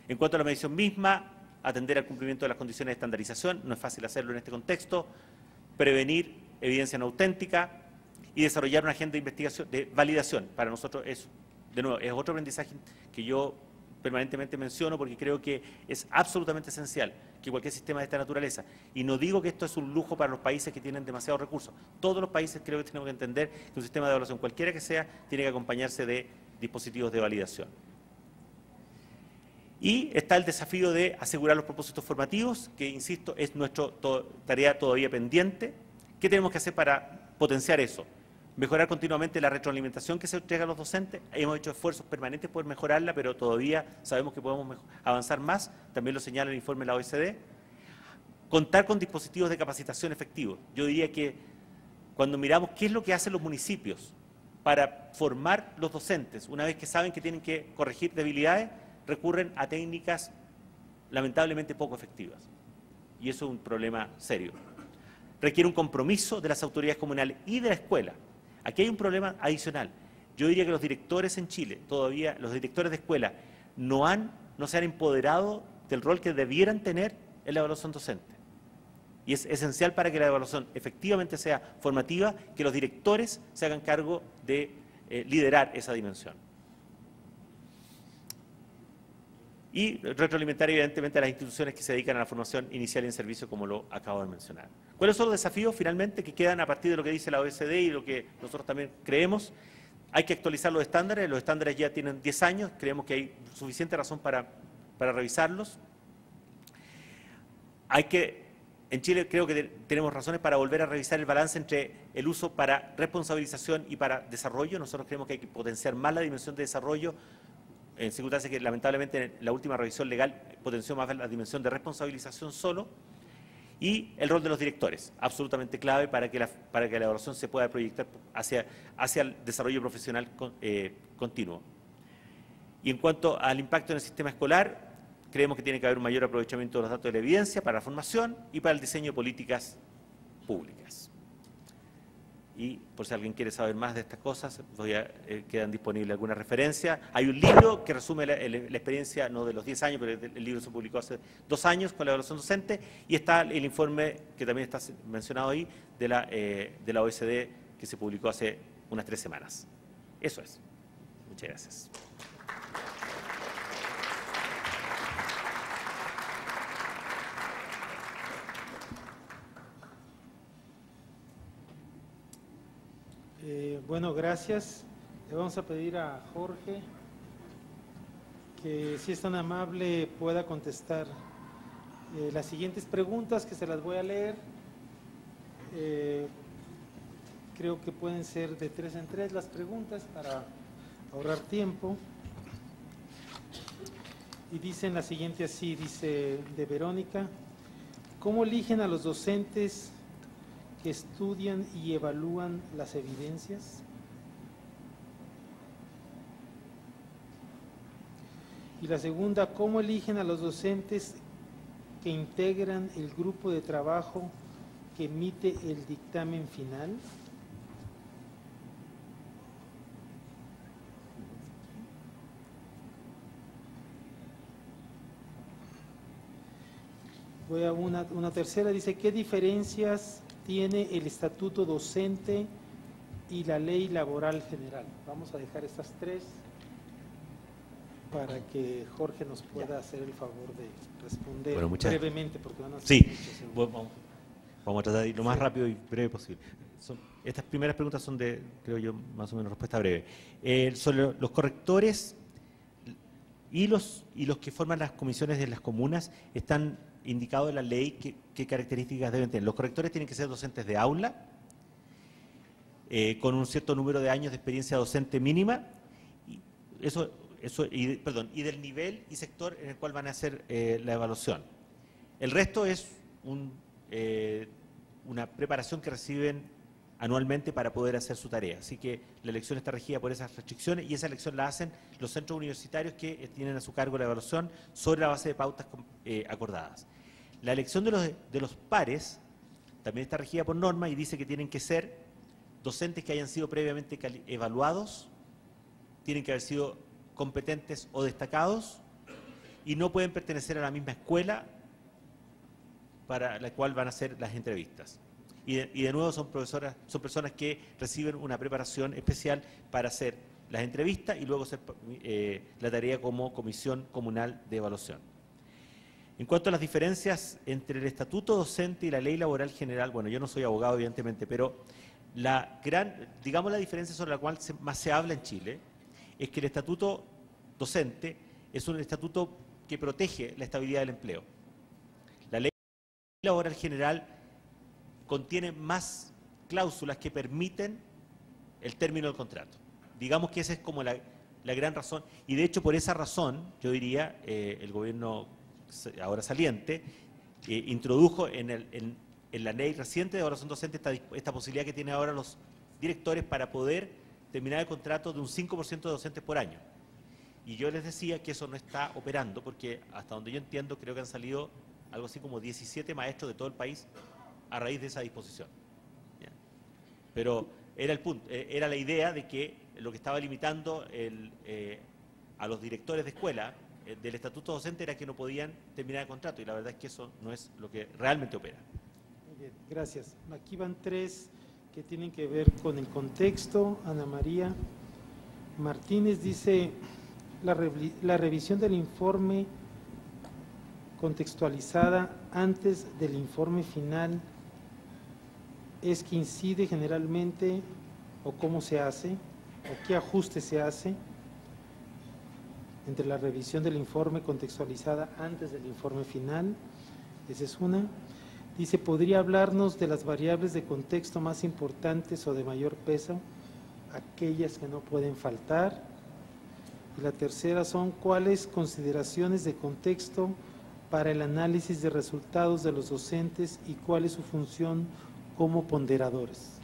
En cuanto a la medición misma, atender al cumplimiento de las condiciones de estandarización, no es fácil hacerlo en este contexto, prevenir evidencia no auténtica y desarrollar una agenda de investigación, de validación. Para nosotros eso, de nuevo, es otro aprendizaje que yo permanentemente menciono porque creo que es absolutamente esencial que cualquier sistema de esta naturaleza, y no digo que esto es un lujo para los países que tienen demasiados recursos, todos los países creo que tenemos que entender que un sistema de evaluación, cualquiera que sea, tiene que acompañarse de dispositivos de validación. Y está el desafío de asegurar los propósitos formativos, que, insisto, es nuestra tarea todavía pendiente. ¿Qué tenemos que hacer para potenciar eso? Mejorar continuamente la retroalimentación que se entrega a los docentes. Hemos hecho esfuerzos permanentes por mejorarla, pero todavía sabemos que podemos avanzar más. También lo señala el informe de la OECD. Contar con dispositivos de capacitación efectivos. Yo diría que cuando miramos qué es lo que hacen los municipios para formar los docentes, una vez que saben que tienen que corregir debilidades, recurren a técnicas lamentablemente poco efectivas. Y eso es un problema serio. Requiere un compromiso de las autoridades comunales y de la escuela. Aquí hay un problema adicional. Yo diría que los directores en Chile, todavía los directores de escuela, no se han empoderado del rol que debieran tener en la evaluación docente. Y es esencial para que la evaluación efectivamente sea formativa, que los directores se hagan cargo de liderar esa dimensión. Y retroalimentar evidentemente a las instituciones que se dedican a la formación inicial y en servicio, como lo acabo de mencionar. ¿Cuáles son los desafíos finalmente que quedan a partir de lo que dice la OECD y lo que nosotros también creemos? Hay que actualizar los estándares ya tienen 10 años, creemos que hay suficiente razón para revisarlos. En Chile creo que tenemos razones para volver a revisar el balance entre el uso para responsabilización y para desarrollo. Nosotros creemos que hay que potenciar más la dimensión de desarrollo, en circunstancias que lamentablemente la última revisión legal potenció más la dimensión de responsabilización solo, y el rol de los directores, absolutamente clave para que la evaluación se pueda proyectar hacia el desarrollo profesional continuo. Y en cuanto al impacto en el sistema escolar, creemos que tiene que haber un mayor aprovechamiento de los datos de la evidencia para la formación y para el diseño de políticas públicas. Y por si alguien quiere saber más de estas cosas, quedan disponibles algunas referencias. Hay un libro que resume la experiencia, no de los 10 años, pero el libro se publicó hace 2 años con la evaluación docente, y está el informe que también está mencionado ahí de la OECD, que se publicó hace unas 3 semanas. Eso es. Muchas gracias. Bueno, gracias. Le vamos a pedir a Jorge que, si es tan amable, pueda contestar las siguientes preguntas, que se las voy a leer. Creo que pueden ser de 3 en 3 las preguntas para ahorrar tiempo. Y dicen la siguiente así, dice de Verónica: ¿cómo eligen a los docentes que estudian y evalúan las evidencias? Y la segunda: ¿cómo eligen a los docentes que integran el grupo de trabajo que emite el dictamen final? Voy a una tercera, dice: ¿qué diferencias tiene el estatuto docente y la ley laboral general? Vamos a dejar estas 3 para que Jorge nos pueda hacer el favor de responder brevemente, porque van a ser sí, vamos a tratar de ir lo más rápido y breve posible. Estas primeras preguntas son de, creo yo, más o menos respuesta breve. Sobre los correctores y los que forman las comisiones de las comunas, están indicados en la ley qué características deben tener. Los correctores tienen que ser docentes de aula, con un cierto número de años de experiencia docente mínima, y del nivel y sector en el cual van a hacer la evaluación. El resto es una preparación que reciben anualmente para poder hacer su tarea. Así que la elección está regida por esas restricciones, y esa elección la hacen los centros universitarios que tienen a su cargo la evaluación sobre la base de pautas acordadas. La elección de los pares también está regida por norma y dice que tienen que ser docentes que hayan sido previamente evaluados, tienen que haber sido competentes o destacados y no pueden pertenecer a la misma escuela para la cual van a hacer las entrevistas. Y de nuevo son personas que reciben una preparación especial para hacer las entrevistas y luego hacer la tarea como comisión comunal de evaluación. En cuanto a las diferencias entre el estatuto docente y la ley laboral general, bueno, yo no soy abogado evidentemente, pero digamos la diferencia sobre la cual más se habla en Chile es que el estatuto docente es un estatuto que protege la estabilidad del empleo. La ley laboral general contiene más cláusulas que permiten el término del contrato. Digamos que esa es como la gran razón, y de hecho por esa razón, yo diría, el gobierno ahora saliente introdujo en la ley reciente de evaluación docente esta posibilidad que tienen ahora los directores para poder terminar el contrato de un 5% de docentes por año. Y yo les decía que eso no está operando, porque hasta donde yo entiendo, creo que han salido algo así como 17 maestros de todo el país a raíz de esa disposición. ¿Ya? Pero era el punto, era la idea de que lo que estaba limitando a los directores de escuela del estatuto docente era que no podían terminar el contrato, y la verdad es que eso no es lo que realmente opera. Muy bien, gracias. Aquí van tres que tienen que ver con el contexto. Ana María Martínez dice: la revisión del informe contextualizada antes del informe final es que incide generalmente, o cómo se hace, o qué ajuste se hace entre la revisión del informe contextualizada antes del informe final. Esa es una. Dice: ¿podría hablarnos de las variables de contexto más importantes o de mayor peso, aquellas que no pueden faltar? Y la tercera son: ¿cuáles consideraciones de contexto para el análisis de resultados de los docentes y cuál es su función como ponderadores?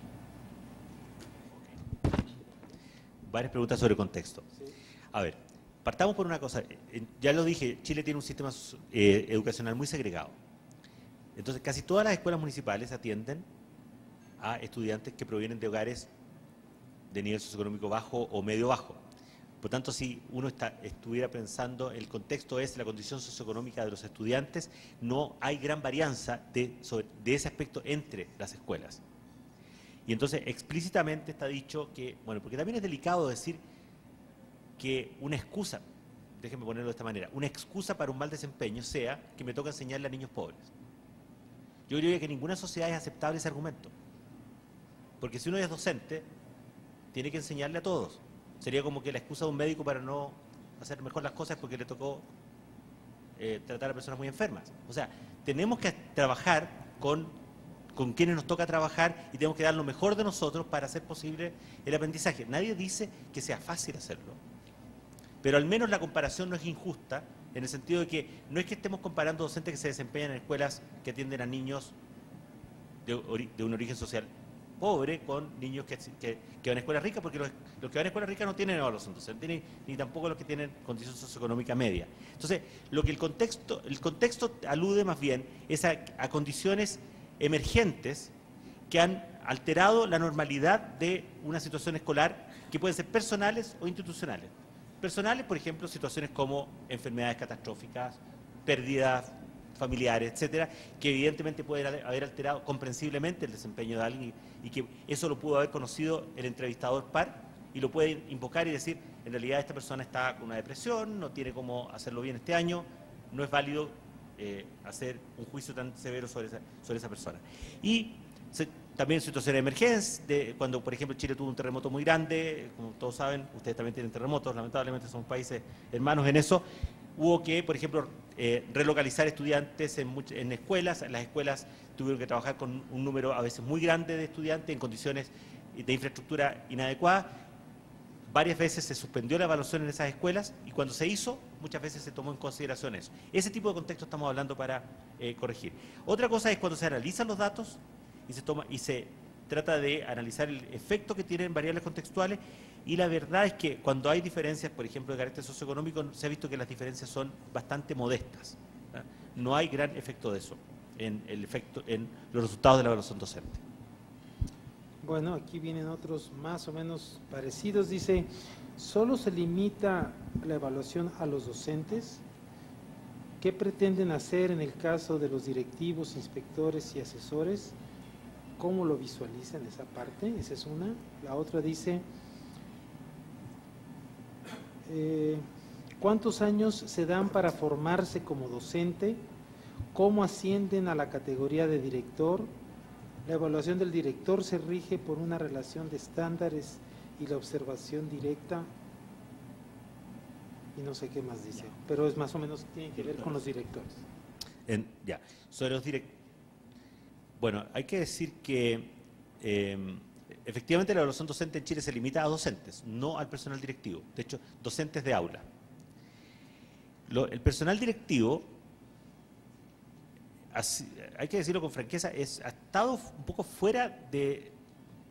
Varias preguntas sobre contexto. Sí. A ver, partamos por una cosa. Ya lo dije, Chile tiene un sistema educacional muy segregado. Entonces, casi todas las escuelas municipales atienden a estudiantes que provienen de hogares de nivel socioeconómico bajo o medio bajo. Por tanto, si uno estuviera pensando, el contexto es la condición socioeconómica de los estudiantes, no hay gran varianza de ese aspecto entre las escuelas. Y entonces, explícitamente está dicho que, bueno, porque también es delicado decir que una excusa, déjenme ponerlo de esta manera, una excusa para un mal desempeño sea que me toca enseñarle a niños pobres. Yo diría que en ninguna sociedad es aceptable ese argumento. Porque si uno es docente, tiene que enseñarle a todos. Sería como que la excusa de un médico para no hacer mejor las cosas porque le tocó tratar a personas muy enfermas. O sea, tenemos que trabajar con quienes nos toca trabajar y tenemos que dar lo mejor de nosotros para hacer posible el aprendizaje. Nadie dice que sea fácil hacerlo, pero al menos la comparación no es injusta, en el sentido de que no es que estemos comparando docentes que se desempeñan en escuelas que atienden a niños de un origen social pobre con niños que van a escuelas ricas, porque los que van a escuelas ricas no tienen evaluación docente, ni tampoco los que tienen condición socioeconómica media. Entonces, lo que el contexto alude más bien es a condiciones emergentes que han alterado la normalidad de una situación escolar, que pueden ser personales o institucionales. Personales, por ejemplo, situaciones como enfermedades catastróficas, pérdidas familiares, etcétera, que evidentemente pueden haber alterado comprensiblemente el desempeño de alguien y que eso lo pudo haber conocido el entrevistador par y lo puede invocar y decir: en realidad esta persona está con una depresión, no tiene cómo hacerlo bien este año, no es válido hacer un juicio tan severo sobre esa persona. Y también situaciones de emergencia, cuando por ejemplo Chile tuvo un terremoto muy grande, como todos saben, ustedes también tienen terremotos, lamentablemente somos países hermanos en eso, hubo que, por ejemplo, relocalizar estudiantes en escuelas. Las escuelas tuvieron que trabajar con un número a veces muy grande de estudiantes en condiciones de infraestructura inadecuada. Varias veces se suspendió la evaluación en esas escuelas y cuando se hizo, muchas veces se tomó en consideración eso. Ese tipo de contexto estamos hablando para corregir. Otra cosa es cuando se analizan los datos y se trata de analizar el efecto que tienen variables contextuales, y la verdad es que cuando hay diferencias, por ejemplo, de carácter socioeconómico, se ha visto que las diferencias son bastante modestas. No hay gran efecto de eso en los resultados de la evaluación docente. Bueno, aquí vienen otros más o menos parecidos. Dice, ¿solo se limita la evaluación a los docentes? ¿Qué pretenden hacer en el caso de los directivos, inspectores y asesores? ¿Cómo lo visualizan esa parte? Esa es una. La otra dice, ¿cuántos años se dan para formarse como docente? ¿Cómo ascienden a la categoría de director? La evaluación del director se rige por una relación de estándares y la observación directa. Y no sé qué más dice, pero es más o menos tiene que ver con los directores. Ya, sobre los directores. Bueno, hay que decir que efectivamente la evaluación docente en Chile se limita a docentes, no al personal directivo. De hecho, docentes de aula. El personal directivo, hay que decirlo con franqueza, ha estado un poco fuera de,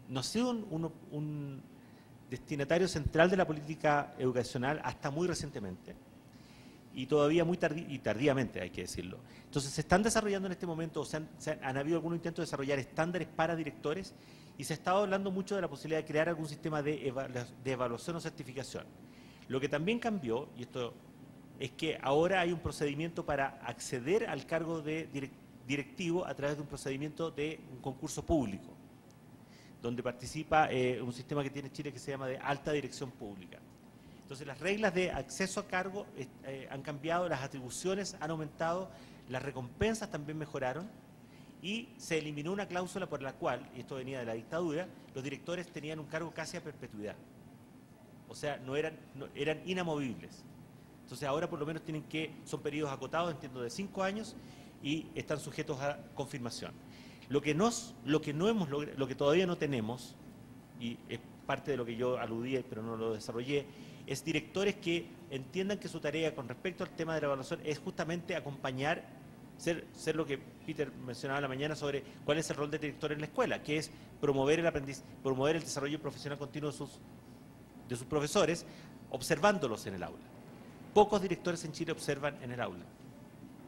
no ha sido un destinatario central de la política educacional hasta muy recientemente, y todavía muy tardíamente, hay que decirlo. Entonces se están desarrollando en este momento, han habido algunos intentos de desarrollar estándares para directores, y se ha estado hablando mucho de la posibilidad de crear algún sistema de evaluación o certificación. Lo que también cambió, y esto es que ahora hay un procedimiento para acceder al cargo de directivo a través de un procedimiento de un concurso público, donde participa un sistema que tiene Chile que se llama de alta dirección pública. Entonces las reglas de acceso a cargo han cambiado, las atribuciones han aumentado, las recompensas también mejoraron, y se eliminó una cláusula por la cual, y esto venía de la dictadura, los directores tenían un cargo casi a perpetuidad. O sea, eran inamovibles. Entonces ahora por lo menos son periodos acotados, entiendo, de 5 años, y están sujetos a confirmación. Lo que todavía no tenemos, y es parte de lo que yo aludí pero no lo desarrollé, es directores que entiendan que su tarea con respecto al tema de la evaluación es justamente acompañar, ser lo que Peter mencionaba en la mañana sobre cuál es el rol del director en la escuela, que es promover el desarrollo profesional continuo de sus profesores, observándolos en el aula. Pocos directores en Chile observan en el aula.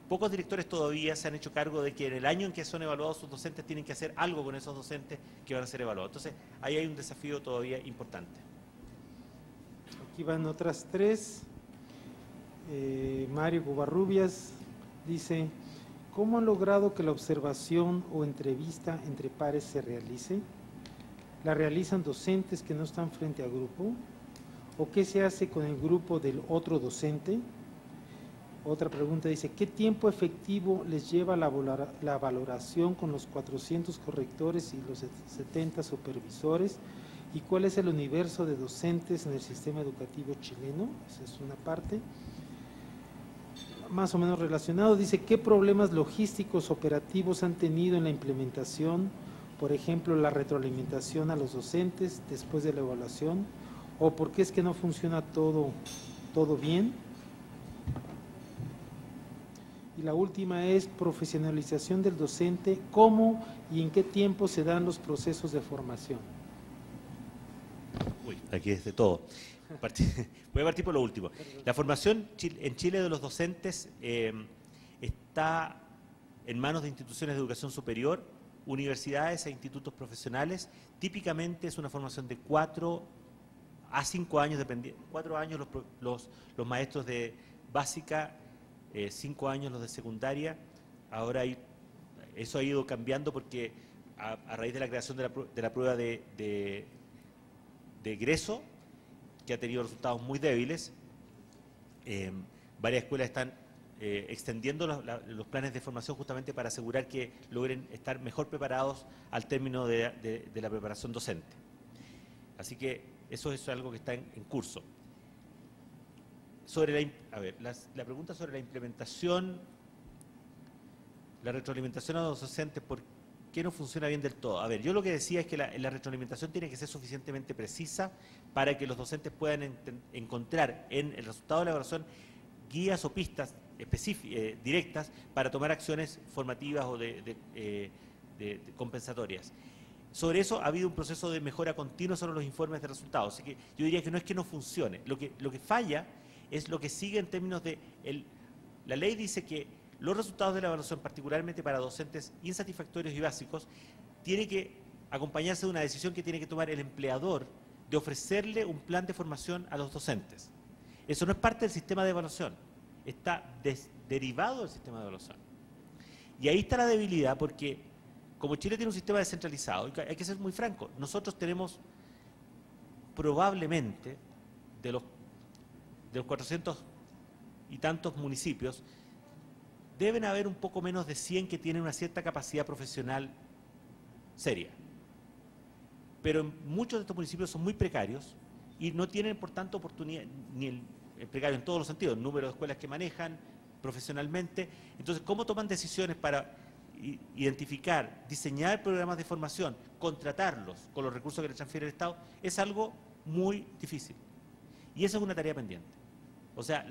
Pocos directores todavía se han hecho cargo de que en el año en que son evaluados sus docentes tienen que hacer algo con esos docentes que van a ser evaluados. Entonces, ahí hay un desafío todavía importante. Aquí van otras 3. Mario Covarrubias dice, ¿cómo han logrado que la observación o entrevista entre pares se realice? ¿La realizan docentes que no están frente a grupo? ¿O qué se hace con el grupo del otro docente? Otra pregunta dice, ¿qué tiempo efectivo les lleva la valoración con los 400 correctores y los 70 supervisores? ¿Y cuál es el universo de docentes en el sistema educativo chileno? Esa es una parte. Más o menos relacionado, dice, ¿qué problemas logísticos operativos han tenido en la implementación? Por ejemplo, la retroalimentación a los docentes después de la evaluación, o por qué es que no funciona todo bien. Y la última es profesionalización del docente, ¿cómo y en qué tiempo se dan los procesos de formación? Uy, aquí es de todo. Voy a partir por lo último. La formación en Chile de los docentes está en manos de instituciones de educación superior, universidades e institutos profesionales. Típicamente es una formación de 4 a 5 años, 4 años los maestros de básica, 5 años los de secundaria. Ahora eso ha ido cambiando porque a raíz de la creación de la prueba de egreso, que ha tenido resultados muy débiles, varias escuelas están extendiendo los planes de formación justamente para asegurar que logren estar mejor preparados al término de la preparación docente. Así que eso es algo que está en curso. La pregunta sobre la implementación, la retroalimentación a los docentes, ¿por qué no funciona bien del todo? A ver, yo lo que decía es que la retroalimentación tiene que ser suficientemente precisa para que los docentes puedan encontrar en el resultado de la evaluación guías o pistas directas para tomar acciones formativas o de compensatorias. Sobre eso ha habido un proceso de mejora continua sobre los informes de resultados. Así que yo diría que no es que no funcione. Lo que falla es lo que sigue en términos de... La ley dice que los resultados de la evaluación, particularmente para docentes insatisfactorios y básicos, tiene que acompañarse de una decisión que tiene que tomar el empleador de ofrecerle un plan de formación a los docentes. Eso no es parte del sistema de evaluación, está derivado del sistema de evaluación. Y ahí está la debilidad, porque como Chile tiene un sistema descentralizado, hay que ser muy franco, nosotros tenemos probablemente de los 400 y tantos municipios, deben haber un poco menos de 100 que tienen una cierta capacidad profesional seria. Pero muchos de estos municipios son muy precarios y no tienen, por tanto, oportunidad, ni el precario en todos los sentidos, el número de escuelas que manejan profesionalmente. Entonces, ¿cómo toman decisiones para identificar, diseñar programas de formación, contratarlos con los recursos que les transfiere el Estado? Es algo muy difícil. Y esa es una tarea pendiente. O sea,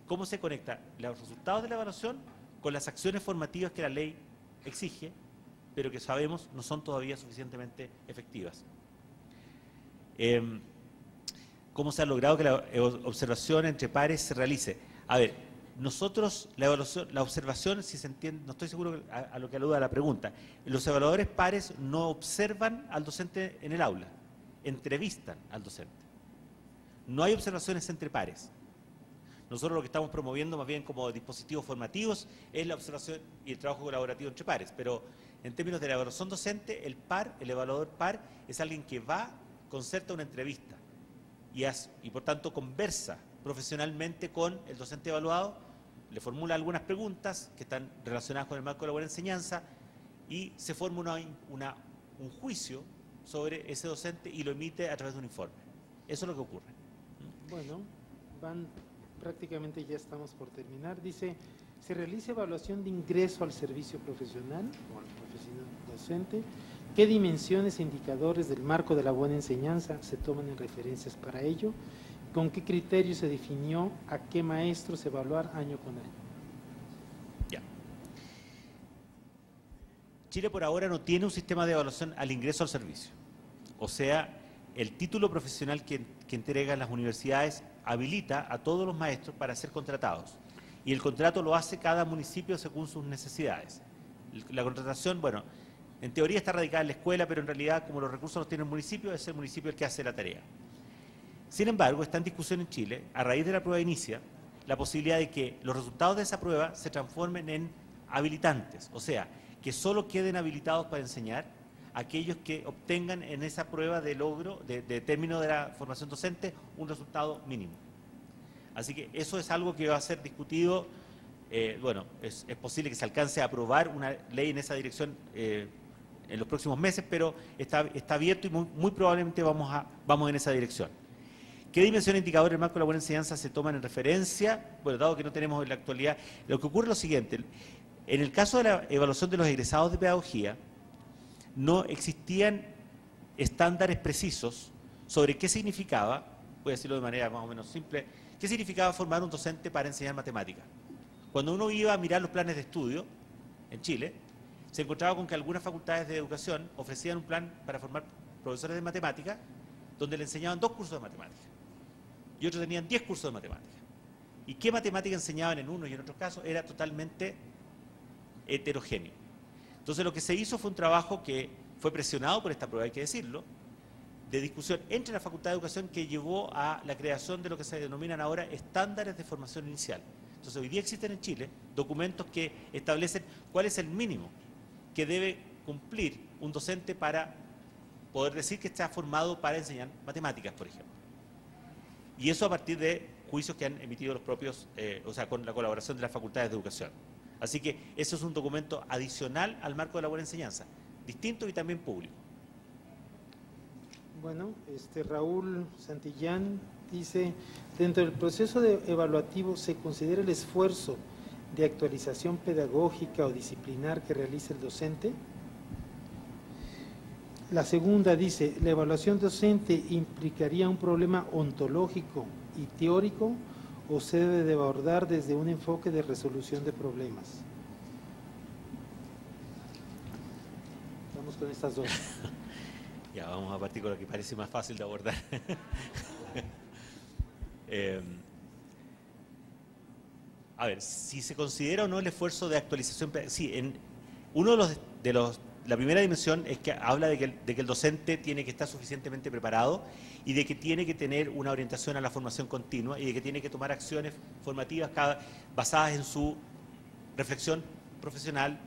¿cómo se conecta los resultados de la evaluación con las acciones formativas que la ley exige, pero que sabemos no son todavía suficientemente efectivas? ¿Cómo se ha logrado que la observación entre pares se realice? A ver, nosotros, la observación, si se entiende, no estoy seguro a lo que aluda a la pregunta, los evaluadores pares no observan al docente en el aula, entrevistan al docente. No hay observaciones entre pares. Nosotros lo que estamos promoviendo más bien como dispositivos formativos es la observación y el trabajo colaborativo entre pares, pero en términos de la evaluación docente, el evaluador par es alguien que va, concerta una entrevista y por tanto conversa profesionalmente con el docente evaluado, le formula algunas preguntas que están relacionadas con el marco de la buena enseñanza y se forma un juicio sobre ese docente y lo emite a través de un informe. Eso es lo que ocurre. Bueno, prácticamente ya estamos por terminar. Dice, ¿se realiza evaluación de ingreso al servicio profesional o al profesional docente? ¿Qué dimensiones e indicadores del marco de la buena enseñanza se toman en referencias para ello? ¿Con qué criterio se definió a qué maestros evaluar año con año? Ya. Chile por ahora no tiene un sistema de evaluación al ingreso al servicio. O sea, el título profesional que entregan las universidades habilita a todos los maestros para ser contratados. Y el contrato lo hace cada municipio según sus necesidades. La contratación, bueno, en teoría está radicada en la escuela, pero en realidad, como los recursos los tiene el municipio, es el municipio el que hace la tarea. Sin embargo, está en discusión en Chile, a raíz de la prueba inicia, la posibilidad de que los resultados de esa prueba se transformen en habilitantes, o sea, que solo queden habilitados para enseñar aquellos que obtengan en esa prueba de logro, de término de la formación docente, un resultado mínimo. Así que eso es algo que va a ser discutido, bueno, es posible que se alcance a aprobar una ley en esa dirección en los próximos meses, pero está abierto y muy probablemente vamos en esa dirección. ¿Qué dimensión e indicador del marco de la buena enseñanza se toman en referencia? Bueno, dado que no tenemos en la actualidad, lo que ocurre es lo siguiente. En el caso de la evaluación de los egresados de pedagogía, no existían estándares precisos sobre qué significaba, voy a decirlo de manera más o menos simple, qué significaba formar un docente para enseñar matemáticas. Cuando uno iba a mirar los planes de estudio en Chile, se encontraba con que algunas facultades de educación ofrecían un plan para formar profesores de matemáticas, donde le enseñaban 2 cursos de matemáticas, y otros tenían 10 cursos de matemáticas. Y qué matemática enseñaban en uno y en otros casos era totalmente heterogéneo. Entonces lo que se hizo fue un trabajo que fue presionado por esta prueba, hay que decirlo, de discusión entre la Facultad de Educación que llevó a la creación de lo que se denominan ahora estándares de formación inicial. Entonces hoy día existen en Chile documentos que establecen cuál es el mínimo que debe cumplir un docente para poder decir que está formado para enseñar matemáticas, por ejemplo. Y eso a partir de juicios que han emitido los propios, o sea, con la colaboración de las facultades de educación. Así que eso es un documento adicional al marco de la buena enseñanza, distinto y también público. Bueno, Raúl Santillán dice, dentro del proceso evaluativo se considera el esfuerzo de actualización pedagógica o disciplinar que realiza el docente. La segunda dice, ¿la evaluación docente implicaría un problema ontológico y teórico o se debe de abordar desde un enfoque de resolución de problemas? Vamos con estas dos. Ya, vamos a partir con lo que parece más fácil de abordar. A ver, si se considera o no el esfuerzo de actualización, sí, uno de la primera dimensión es que habla de que el docente tiene que estar suficientemente preparado y de que tiene que tener una orientación a la formación continua y de que tiene que tomar acciones formativas basadas en su reflexión profesional,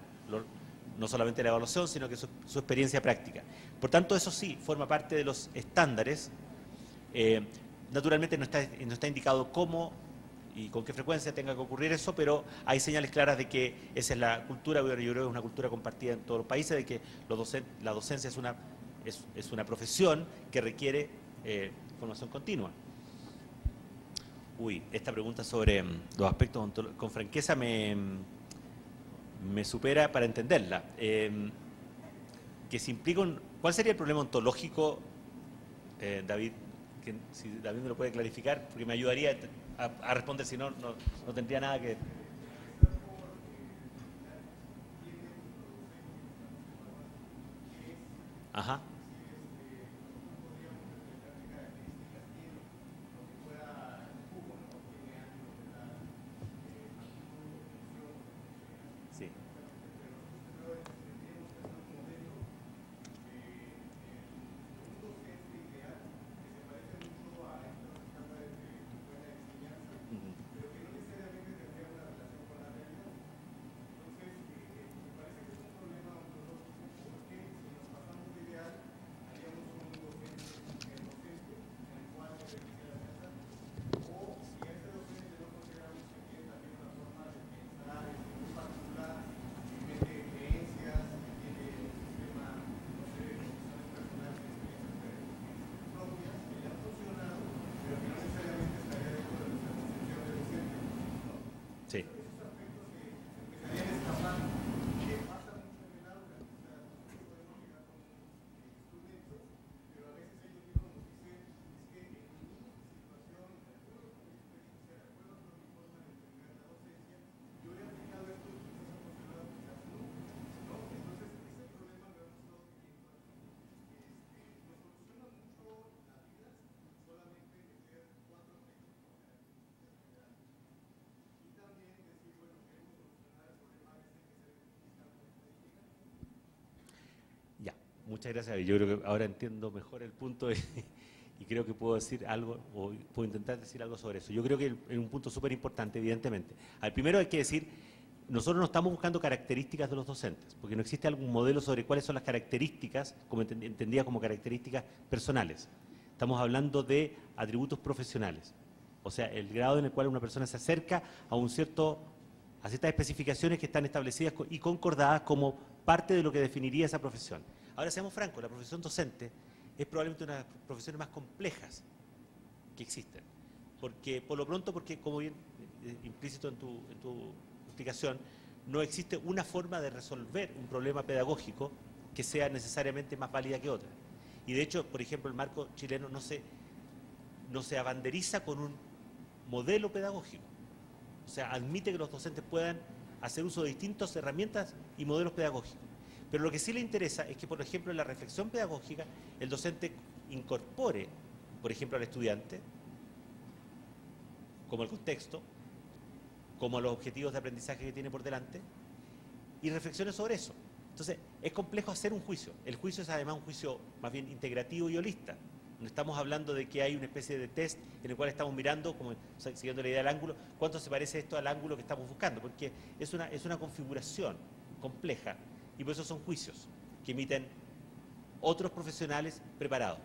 no solamente la evaluación, sino que su experiencia práctica. Por tanto, eso sí, forma parte de los estándares. Naturalmente no está indicado cómo y con qué frecuencia tenga que ocurrir eso, pero hay señales claras de que esa es la cultura, bueno, yo creo que es una cultura compartida en todos los países, de que la docencia es una profesión que requiere formación continua. Esta pregunta sobre los aspectos con franqueza me supera para entenderla. Que se implica ¿cuál sería el problema ontológico, David? Que, si David me lo puede clarificar, porque me ayudaría a responder, si no, no tendría nada que... Ajá. Sí. Sí. Ya, muchas gracias. Yo creo que ahora entiendo mejor el punto y creo que puedo decir algo, o puedo intentar decir algo sobre eso. Yo creo que es un punto súper importante, evidentemente. Al primero hay que decir, nosotros no estamos buscando características de los docentes, porque no existe algún modelo sobre cuáles son las características, como entendidas como características personales. Estamos hablando de atributos profesionales, o sea, el grado en el cual una persona se acerca a ciertas especificaciones que están establecidas y concordadas como parte de lo que definiría esa profesión. Ahora, seamos francos, la profesión docente es probablemente una de las profesiones más complejas que existen. Por lo pronto, como bien implícito en tu explicación, no existe una forma de resolver un problema pedagógico que sea necesariamente más válida que otra. Y de hecho, por ejemplo, el marco chileno no se abanderiza con un modelo pedagógico. O sea, admite que los docentes puedan hacer uso de distintas herramientas y modelos pedagógicos. Pero lo que sí le interesa es que, por ejemplo, en la reflexión pedagógica, el docente incorpore, por ejemplo, al estudiante, como el contexto, como los objetivos de aprendizaje que tiene por delante, y reflexione sobre eso. Entonces, es complejo hacer un juicio. El juicio es además un juicio más bien integrativo y holista. No estamos hablando de que hay una especie de test en el cual estamos mirando, como siguiendo la idea del ángulo, cuánto se parece esto al ángulo que estamos buscando, porque es una configuración compleja y por eso son juicios que emiten otros profesionales preparados.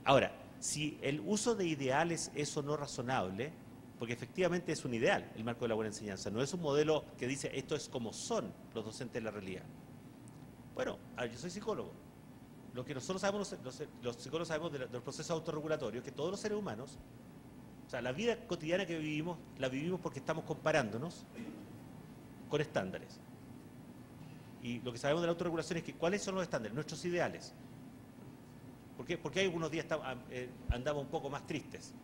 Ahora, si el uso de ideales es o no razonable, porque efectivamente es un ideal el marco de la buena enseñanza, no es un modelo que dice esto es como son los docentes en la realidad. Bueno, yo soy psicólogo. Lo que nosotros sabemos, los psicólogos sabemos de los procesos autorregulatorios, que todos los seres humanos, o sea, la vida cotidiana que vivimos, la vivimos porque estamos comparándonos con estándares. Y lo que sabemos de la autorregulación es que ¿cuáles son los estándares? Nuestros ideales. ¿Por qué? Porque hay algunos días andamos un poco más tristes.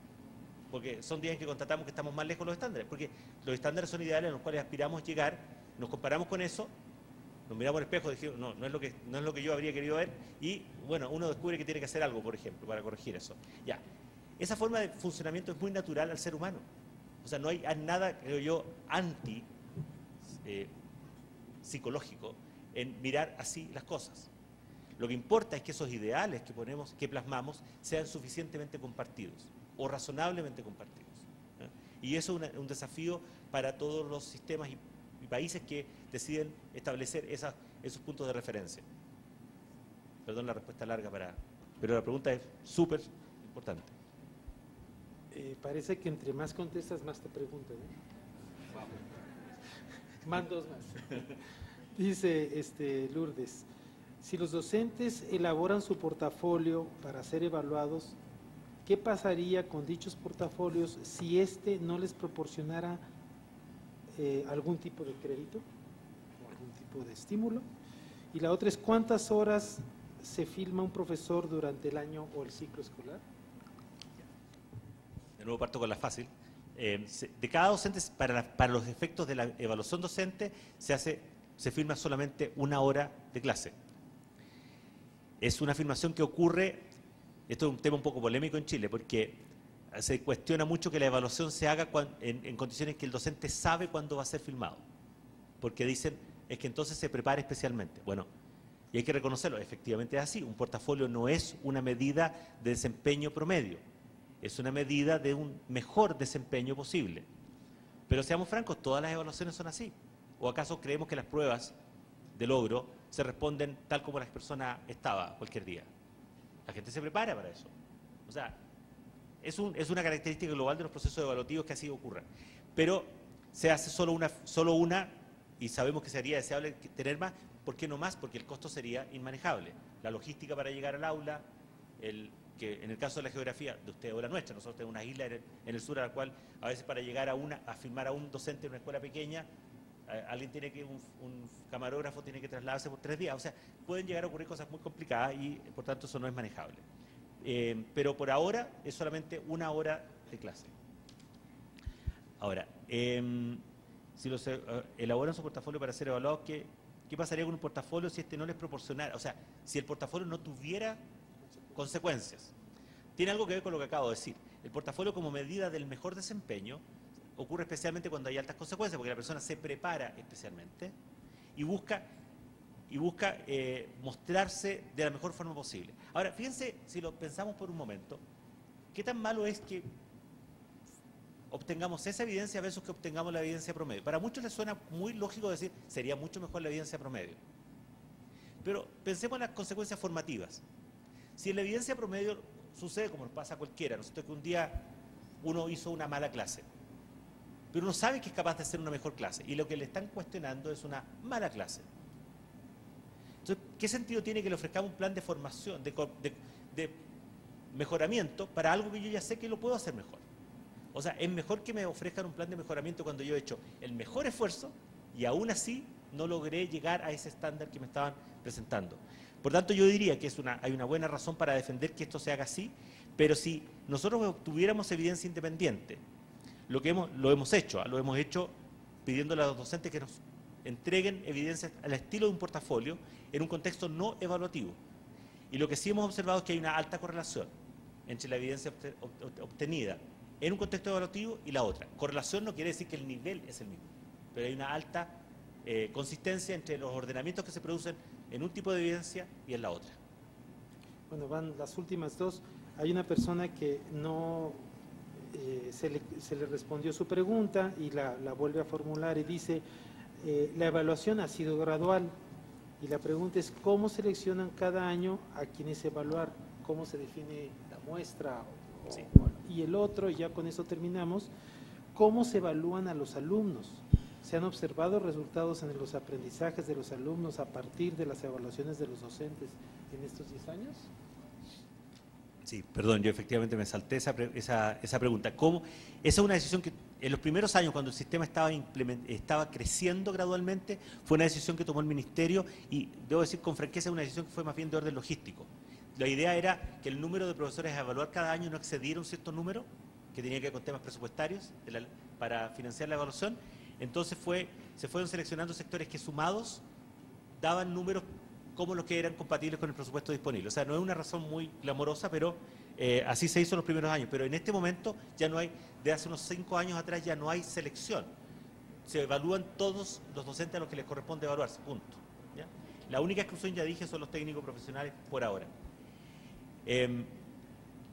Porque son días en que constatamos que estamos más lejos de los estándares. Porque los estándares son ideales a los cuales aspiramos llegar, nos comparamos con eso, nos miramos al espejo y decimos, no es lo que yo habría querido ver, y bueno, uno descubre que tiene que hacer algo, por ejemplo, para corregir eso. Ya. Esa forma de funcionamiento es muy natural al ser humano. O sea, no hay nada, creo yo, psicológico en mirar así las cosas. Lo que importa es que esos ideales que ponemos, que plasmamos, sean suficientemente compartidos o razonablemente compartidos. Y eso es un desafío para todos los sistemas y países que deciden establecer esos puntos de referencia. Perdón la respuesta larga, pero la pregunta es súper importante. Parece que entre más contestas, más te preguntan, ¿eh? Más dos más. Dice Lourdes, si los docentes elaboran su portafolio para ser evaluados, ¿qué pasaría con dichos portafolios si no les proporcionara algún tipo de crédito o algún tipo de estímulo? Y la otra es, ¿cuántas horas se filma un profesor durante el año o el ciclo escolar? De nuevo parto con la fácil. De cada docente, para los efectos de la evaluación docente, se firma solamente 1 hora de clase. Es una afirmación que ocurre, esto es un tema un poco polémico en Chile, porque se cuestiona mucho que la evaluación se haga en condiciones que el docente sabe cuándo va a ser filmado, porque dicen, es que entonces se prepara especialmente. Bueno, y hay que reconocerlo, efectivamente es así, un portafolio no es una medida de desempeño promedio, es una medida de un mejor desempeño posible. Pero seamos francos, todas las evaluaciones son así. ¿O acaso creemos que las pruebas de logro se responden tal como la persona estaba cualquier día? La gente se prepara para eso. O sea, es una característica global de los procesos evaluativos que así ocurra. Pero se hace solo una, y sabemos que sería deseable tener más. ¿Por qué no más? Porque el costo sería inmanejable. La logística para llegar al aula, que en el caso de la geografía de usted o la nuestra, nosotros tenemos una isla en el sur a la cual a veces para llegar a filmar a un docente en una escuela pequeña, un camarógrafo tiene que trasladarse por 3 días. O sea, pueden llegar a ocurrir cosas muy complicadas y por tanto eso no es manejable. Pero por ahora es solamente 1 hora de clase. Ahora, si los elaboran su portafolio para ser evaluados, ¿qué pasaría con un portafolio si no les proporcionara? O sea, si el portafolio no tuviera consecuencias. Tiene algo que ver con lo que acabo de decir. El portafolio como medida del mejor desempeño ocurre especialmente cuando hay altas consecuencias, porque la persona se prepara especialmente y busca mostrarse de la mejor forma posible. Ahora, fíjense, si lo pensamos por un momento, ¿qué tan malo es que obtengamos esa evidencia versus que obtengamos la evidencia promedio? Para muchos les suena muy lógico decir, sería mucho mejor la evidencia promedio. Pero pensemos en las consecuencias formativas. Si en la evidencia promedio sucede como nos pasa a cualquiera, ¿no es cierto?, que un día uno hizo una mala clase, pero uno sabe que es capaz de hacer una mejor clase, y lo que le están cuestionando es una mala clase. Entonces, ¿qué sentido tiene que le ofrezcamos un plan de formación, de mejoramiento para algo que yo ya sé que lo puedo hacer mejor? O sea, es mejor que me ofrezcan un plan de mejoramiento cuando yo he hecho el mejor esfuerzo y aún así no logré llegar a ese estándar que me estaban presentando. Por tanto, yo diría que hay una buena razón para defender que esto se haga así, pero si nosotros obtuviéramos evidencia independiente, lo hemos hecho pidiéndole a los docentes que nos entreguen evidencia al estilo de un portafolio en un contexto no evaluativo. Y lo que sí hemos observado es que hay una alta correlación entre la evidencia obtenida en un contexto evaluativo y la otra. Correlación no quiere decir que el nivel es el mismo, pero hay una alta consistencia entre los ordenamientos que se producen en un tipo de evidencia y en la otra. Bueno, van las últimas dos. Hay una persona que no se le respondió su pregunta y la vuelve a formular y dice, la evaluación ha sido gradual y la pregunta es, ¿cómo seleccionan cada año a quienes evaluar? ¿Cómo se define la muestra? Sí. Y el otro, y ya con eso terminamos, ¿cómo se evalúan a los alumnos? ¿Se han observado resultados en los aprendizajes de los alumnos a partir de las evaluaciones de los docentes en estos 10 años? Sí, perdón, yo efectivamente me salté esa pregunta. ¿Cómo? Esa es una decisión que en los primeros años, cuando el sistema estaba creciendo gradualmente, fue una decisión que tomó el Ministerio y, debo decir con franqueza, una decisión que fue más bien de orden logístico. La idea era que el número de profesores a evaluar cada año no excediera un cierto número, que tenía que ver con temas presupuestarios para financiar la evaluación. Entonces se fueron seleccionando sectores que sumados daban números como los que eran compatibles con el presupuesto disponible. O sea, no es una razón muy glamorosa, pero así se hizo en los primeros años. Pero en este momento ya no hay, de hace unos 5 años atrás ya no hay selección. Se evalúan todos los docentes a los que les corresponde evaluarse, punto. ¿Ya? La única exclusión, ya dije, son los técnicos profesionales por ahora.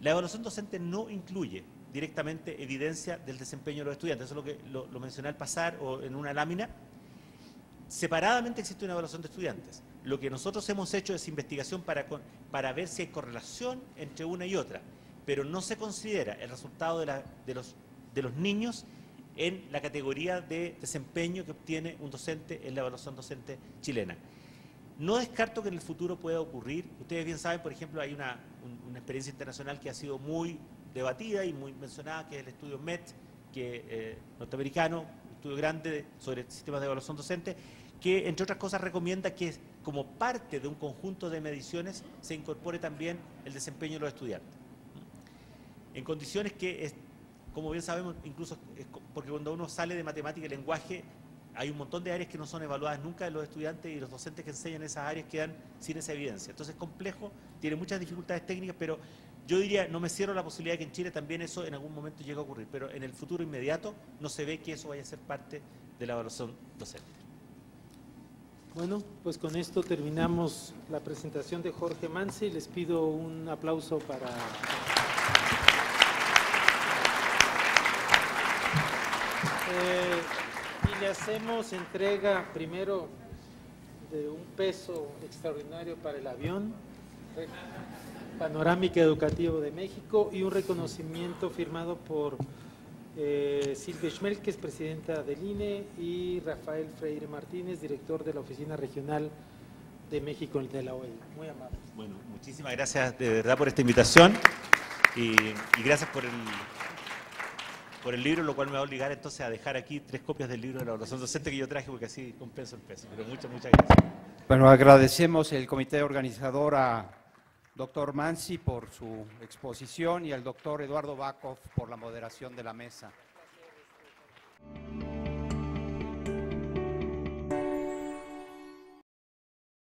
La evaluación docente no incluye directamente evidencia del desempeño de los estudiantes. Eso es lo que lo mencioné al pasar o en una lámina. Separadamente existe una evaluación de estudiantes. Lo que nosotros hemos hecho es investigación para ver si hay correlación entre una y otra, pero no se considera el resultado de los niños en la categoría de desempeño que obtiene un docente en la evaluación docente chilena. No descarto que en el futuro pueda ocurrir. Ustedes bien saben, por ejemplo, hay una experiencia internacional que ha sido muy debatida y muy mencionada, que es el estudio MET, norteamericano, un estudio grande sobre sistemas de evaluación docente, que entre otras cosas recomienda que como parte de un conjunto de mediciones se incorpore también el desempeño de los estudiantes. En condiciones que, como bien sabemos, incluso porque cuando uno sale de matemática y lenguaje, hay un montón de áreas que no son evaluadas nunca de los estudiantes y los docentes que enseñan esas áreas quedan sin esa evidencia. Entonces es complejo, tiene muchas dificultades técnicas, pero yo diría, no me cierro la posibilidad de que en Chile también eso en algún momento llegue a ocurrir, pero en el futuro inmediato no se ve que eso vaya a ser parte de la evaluación docente. Bueno, pues con esto terminamos la presentación de Jorge Mansi. Les pido un aplauso para... y le hacemos entrega primero de un peso extraordinario para el avión, Panorámica Educativo de México, y un reconocimiento firmado por Silvia Schmelk, que es presidenta del INE, y Rafael Freire Martínez, director de la Oficina Regional de México de la OEI. Muy amable. Bueno, muchísimas gracias de verdad por esta invitación y gracias por el libro, lo cual me va a obligar entonces a dejar aquí 3 copias del libro de la evaluación docente que yo traje, porque así compenso el peso. Pero muchas gracias. Bueno, agradecemos el comité organizador a doctor Mansi por su exposición y al doctor Eduardo Bakov por la moderación de la mesa.